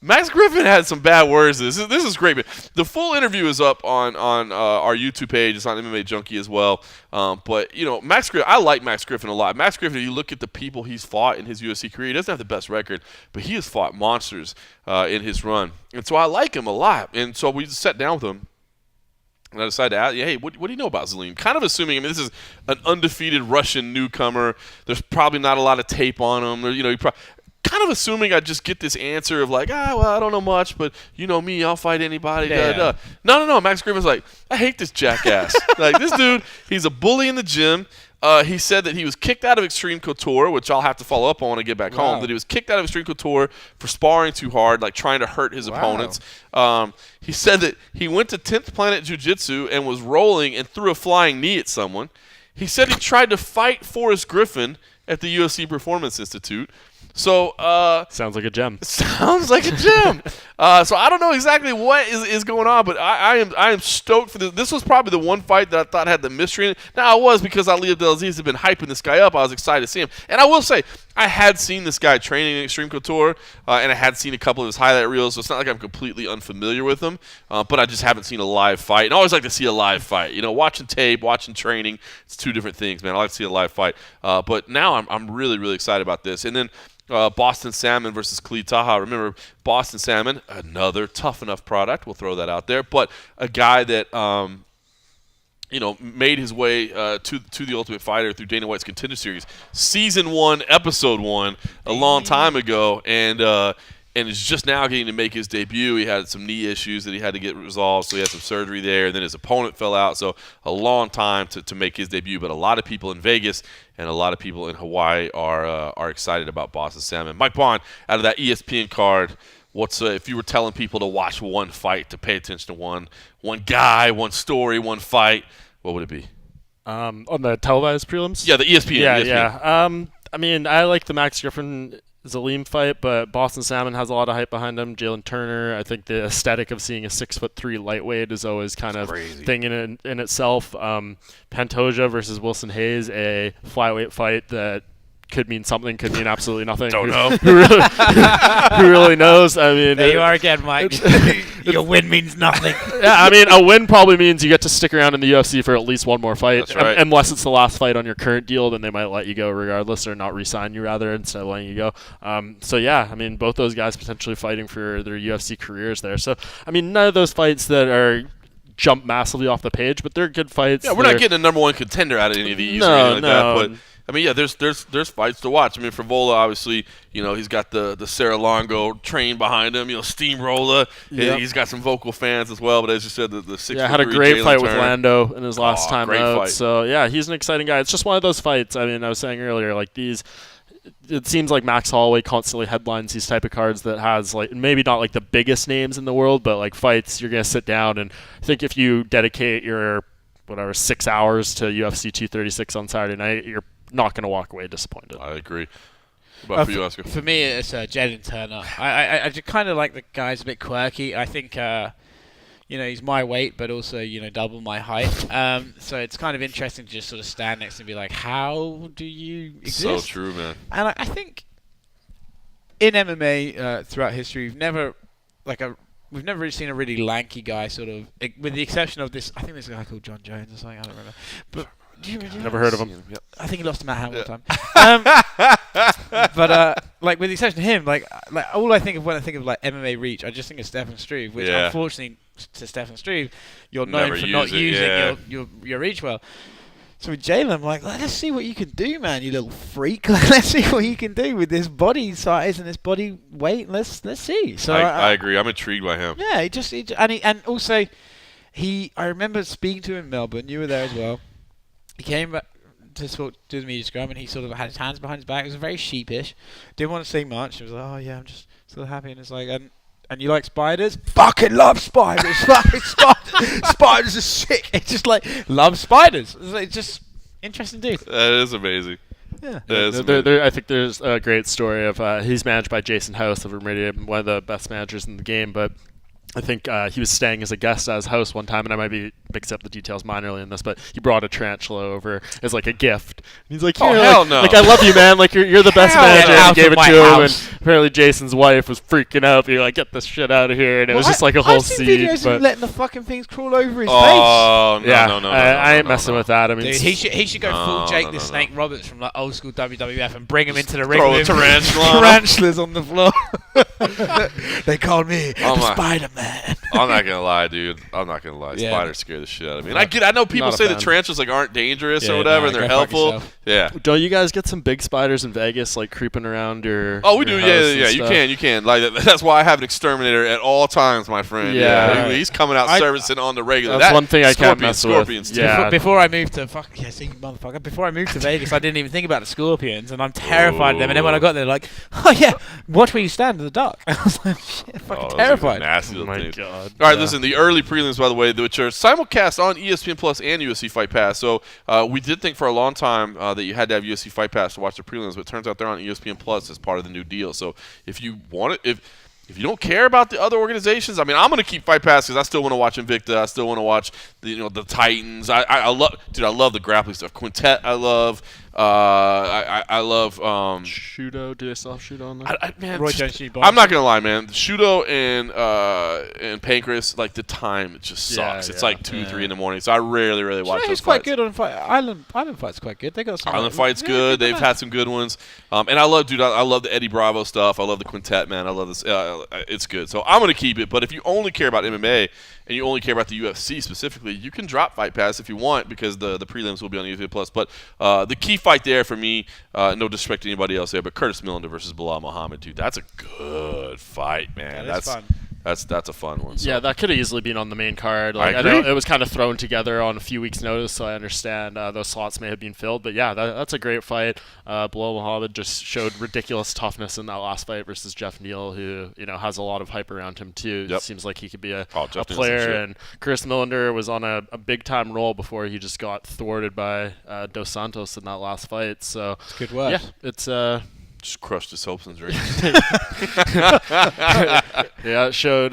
Max Griffin had some bad words. This is great, man. The full interview is up on our YouTube page. It's on MMA Junkie as well. But Max Griffin, I like Max Griffin a lot. Max Griffin, if you look at the people he's fought in his UFC career, he doesn't have the best record, but he has fought monsters in his run, and so I like him a lot. And so we sat down with him. And I decided to ask, hey, what do you know about Zaleem? Kind of assuming, this is an undefeated Russian newcomer. There's probably not a lot of tape on him. Kind of assuming I'd just get this answer of like, I don't know much, but you know me, I'll fight anybody. Yeah. No. Max Griffin's like, I hate this jackass. Like, this dude, he's a bully in the gym. He said that he was kicked out of Extreme Couture, which I'll have to follow up on when I get back home, that he was kicked out of Extreme Couture for sparring too hard, like trying to hurt his opponents. He said that he went to 10th Planet Jiu-Jitsu and was rolling and threw a flying knee at someone. He said he tried to fight Forrest Griffin at the UFC Performance Institute. So sounds like a gem. Sounds like a gem. So I don't know exactly what is going on, but I am stoked for this. This was probably the one fight that I thought had the mystery in it. Now, it was because Ali Abdelaziz had been hyping this guy up. I was excited to see him. And I will say, I had seen this guy training in Extreme Couture, and I had seen a couple of his highlight reels, so it's not like I'm completely unfamiliar with him, but I just haven't seen a live fight. And I always like to see a live fight. Watching tape, watching training, it's two different things, man. I like to see a live fight. But now I'm really, really excited about this. And then Boston Salmon versus Khalid Taha. Remember, Boston Salmon, another tough enough product. We'll throw that out there. But a guy that made his way to the Ultimate Fighter through Dana White's Contender Series, Season 1, Episode 1, a long time ago, and is just now getting to make his debut. He had some knee issues that he had to get resolved, so he had some surgery there, and then his opponent fell out, so a long time to make his debut. But a lot of people in Vegas and a lot of people in Hawaii are excited about Boston Salmon. Mike Bohn, out of that ESPN card, what's if you were telling people to watch one fight, to pay attention to one guy, one story, one fight, what would it be? On the televised prelims? Yeah, the ESPN. Yeah. I like the Max Griffin Zaleem fight, but Boston Salmon has a lot of hype behind him. Jalen Turner, I think the aesthetic of seeing a 6'3" lightweight is always kind of thing in itself. Pantoja versus Wilson Hayes, a flyweight fight that could mean something, could mean absolutely nothing. Don't know. Who really knows? I mean, there you are again, Mike. Your win means nothing. Yeah, a win probably means you get to stick around in the UFC for at least one more fight. That's right. Unless it's the last fight on your current deal, then they might let you go regardless, or not re-sign you rather instead of letting you go. Both those guys potentially fighting for their UFC careers there. So, none of those fights that are jump massively off the page, but they're good fights. Yeah, we're not getting a number one contender out of any of these or anything like that, but there's fights to watch. Frivola, obviously, he's got the Sarah Longo train behind him. Steamroller. Yep. He's got some vocal fans as well. But as you said, the 6'3" had a great Jalen fight with Turner. Lando in his last time great out. fight. So yeah, he's an exciting guy. It's just one of those fights. I was saying earlier, like these. It seems like Max Holloway constantly headlines these type of cards that has maybe not like the biggest names in the world, but like fights you're gonna sit down and I think if you dedicate your 6 hours to UFC 236 on Saturday night, you're not going to walk away disappointed. I agree. What about for you, Oscar? For me, it's Jalen Turner. I just kind of like the guy's a bit quirky. I think, he's my weight, but also, double my height. So it's kind of interesting to just sort of stand next and be like, how do you exist? So true, man. And I think in MMA throughout history, we've never really seen a really lanky guy sort of, with the exception of this, I think there's a guy called John Jones or something, I don't remember. But never heard of him. Yep. I think he lost to Matt Hamilton one time. But with the exception of him, like all I think of when I think of like MMA reach, I just think of Stefan Struve, which unfortunately to Stefan Struve, you're known for not using your reach well. So with Jalen, I'm like, let's see what you can do, man, you little freak. Let's see what you can do with this body size and this body weight. Let's see. So I agree. I'm intrigued by him. Yeah, I remember speaking to him in Melbourne. You were there as well. He came back to do the media scrum, and he sort of had his hands behind his back. It was very sheepish. Didn't want to say much. He was like, "Oh yeah, I'm just so happy." And it's like, and and you like spiders, fucking love spiders. Fucking spiders are sick. It's just like, love spiders. It's just interesting dude. That is amazing. Yeah. I think there's a great story of he's managed by Jason House of Meridian, one of the best managers in the game, but I think he was staying as a guest at his house one time, and I might be mixing up the details minorly in this, but he brought a tarantula over as like a gift. And he's like, "Oh, "Here, hell like, no. like, I love you, man. Like you're the best manager." And out he gave of it my to him, house. and apparently Jason's wife was freaking out. Being like, "Get this shit out of here!" And it was just like a whole I've seen scene. videos But of letting the fucking things crawl over his face. Oh no, yeah, no, I ain't no, messing no. with that. I mean, Dude, he should go No, full Jake no, the no, Snake Roberts from like old school WWF and bring him into the ring. Throw a with him. tarantula on him. Tarantulas on the floor. They called me Oh the my. Spider-Man. I'm not gonna lie, dude. I'm not gonna lie. Yeah. Spiders scare the shit out of me. And I know people Not a say that fan. tarantulas like aren't dangerous Yeah, or whatever, no, and they're go fuck helpful. yourself. Yeah. don't you guys get some big spiders in Vegas, like creeping around your? Oh, we your do. house Yeah, and yeah. stuff? You can. Like that's why I have an exterminator at all times, my friend. Yeah. He's coming out I- servicing on the regular. That's one thing I can't Scorpions, mess with. Scorpions too. Yeah. Before I moved to motherfucker. Before I moved to Vegas, I didn't even think about the scorpions, and I'm terrified of them. And then when I got there, like, oh yeah, watch where you stand in the dark. I was like, shit, fucking Oh, those are terrified. Nasty Oh little my things. god. All right, Yeah. listen, the early prelims, by the way, which are simulcast on ESPN Plus and UFC Fight Pass. So we did think for a long time that you had to have UFC Fight Pass to watch the prelims, but it turns out they're on ESPN Plus as part of the new deal. So if you want it, if you don't care about the other organizations, I mean, I'm going to keep Fight Pass because I still want to watch Invicta. I still want to watch the Titans. I love the grappling stuff. Quintet, I love. I love. Shudo, do they still have Shudo on there? Man, Roy just- Jones Jr. I'm not gonna lie, man. Shudo and Pancreas, like the time, it just Yeah, sucks. It's yeah. like 2-3 in the morning, so I rarely watch those He's quite fights. good on fight. Island fight's quite good. They got some. Island Fight's Yeah, good. They've man. had some good ones. And I love, dude. I love the Eddie Bravo stuff. I love the Quintet, man. I love this. It's good. So I'm gonna keep it. But if you only care about MMA and you only care about the UFC specifically, you can drop Fight Pass if you want because the prelims will be on ESPN Plus. But the key fight there for me, no disrespect to anybody else there, but Curtis Millender versus Bilal Muhammad, dude. That's a good fight, man. That is fun. That's a fun one. So. Yeah, that could have easily been on the main card. Like, I know agree. it was kind of thrown together on a few weeks' notice, so I understand those slots may have been filled. But yeah, that's a great fight. Bilal Muhammad just showed ridiculous toughness in that last fight versus Jeff Neal, who has a lot of hype around him too. Yep. Seems like he could be a Jeff Neal's some player. shit. And Chris Millender was on a big time roll before he just got thwarted by Dos Santos in that last fight. So It's good work. yeah, it's Just crushed his hopes and dreams. yeah, it showed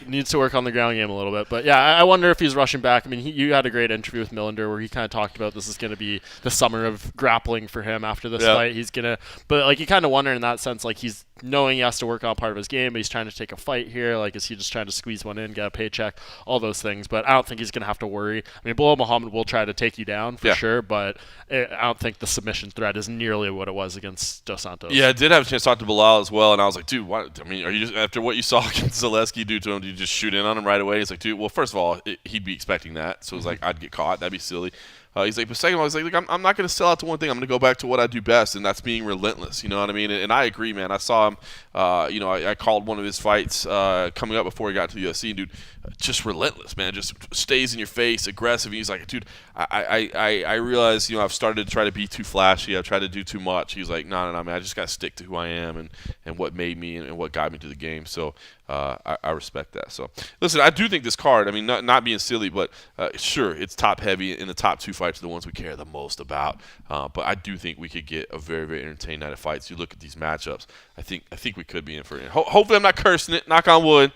needs to work on the ground game a little bit. But yeah, I wonder if he's rushing back. I mean, you had a great interview with Millender where he kind of talked about this is going to be the summer of grappling for him after this Yeah. fight. He's gonna, but like you kind of wonder in that sense, like he's knowing he has to work on part of his game, but he's trying to take a fight here. Like, is he just trying to squeeze one in, get a paycheck, all those things? But I don't think he's gonna have to worry. I mean, Bilal Muhammad will try to take you down for Yeah. sure, but I don't think the submission threat is nearly what it was against Dos Santos. Yeah, I did have a chance to talk to Bilal as well, and I was like, dude, what? I mean, are you just, after what you saw against Zaleski do to him, do you just shoot in on him right away? He's like, dude, well, first of all, he'd be expecting that, so it was like, I'd get caught. That'd be silly. He's like, but second of all, he's like, look, I'm not going to sell out to one thing. I'm going to go back to what I do best, and that's being relentless. You know what I mean? And I agree, man. I saw him. I called one of his fights coming up before he got to the UFC, and dude, just relentless, man. Just stays in your face, aggressive. And he's like, dude, I realize, I've started to try to be too flashy. I've tried to do too much. He's like, no, man. I just got to stick to who I am and what made me and what got me to the game. So I respect that. So listen, I do think this card, I mean, not being silly, but sure, it's top heavy, and the top two fights are the ones we care the most about. But I do think we could get a very, very entertaining night of fights. You look at these matchups, I think we could be in for it. Hopefully, I'm not cursing it. Knock on wood.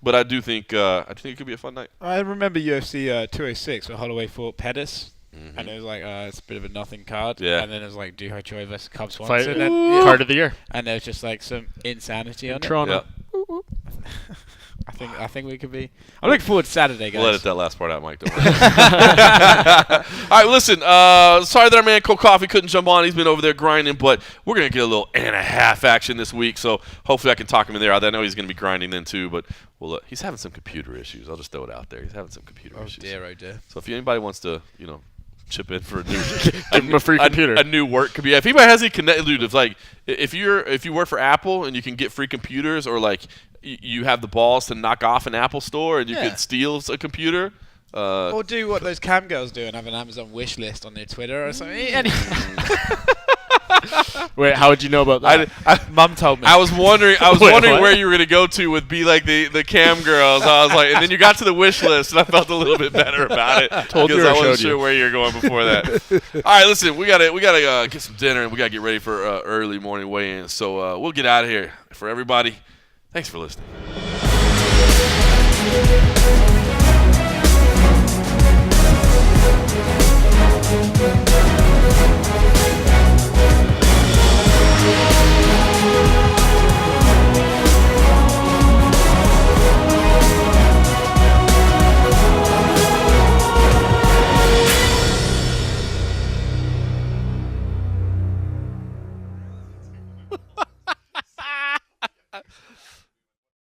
But I do think it could be a fun night. I remember UFC 206 where Holloway fought Pettis. Mm-hmm. And it was like, it's a bit of a nothing card. Yeah. And then it was like Duhai Choi versus Cub Fight, Swanson. And card of the year. And there was just like some insanity on Toronto. Yeah. it. I think we could be. I'm looking forward to Saturday, guys. We'll edit that last part out, Mike. Don't worry. All right, listen. Sorry that our man Cole Coffee couldn't jump on. He's been over there grinding, but we're going to get a little and a half action this week, so hopefully I can talk him in there. I know he's going to be grinding then too, but he's having some computer issues. I'll just throw it out there. He's having some computer issues. Oh dear. So if anybody wants to, chip in for a new Give him a free computer. a new work could be. If anybody has any connect, dude, if you work for Apple and you can get free computers, or like you have the balls to knock off an Apple store and you could steal a computer. Or do what those cam girls do and have an Amazon wish list on their Twitter or something. Wait, how would you know about that? Mum told me. I was wondering Wait, wondering what? where you were gonna go to with be like the cam girls. I was like, and then you got to the wish list, and I felt a little bit better about it Told you because or I wasn't showed you? sure where you were going before that. All right, listen, we gotta get some dinner and we gotta get ready for early morning weigh-in. So we'll get out of here. For everybody, thanks for listening.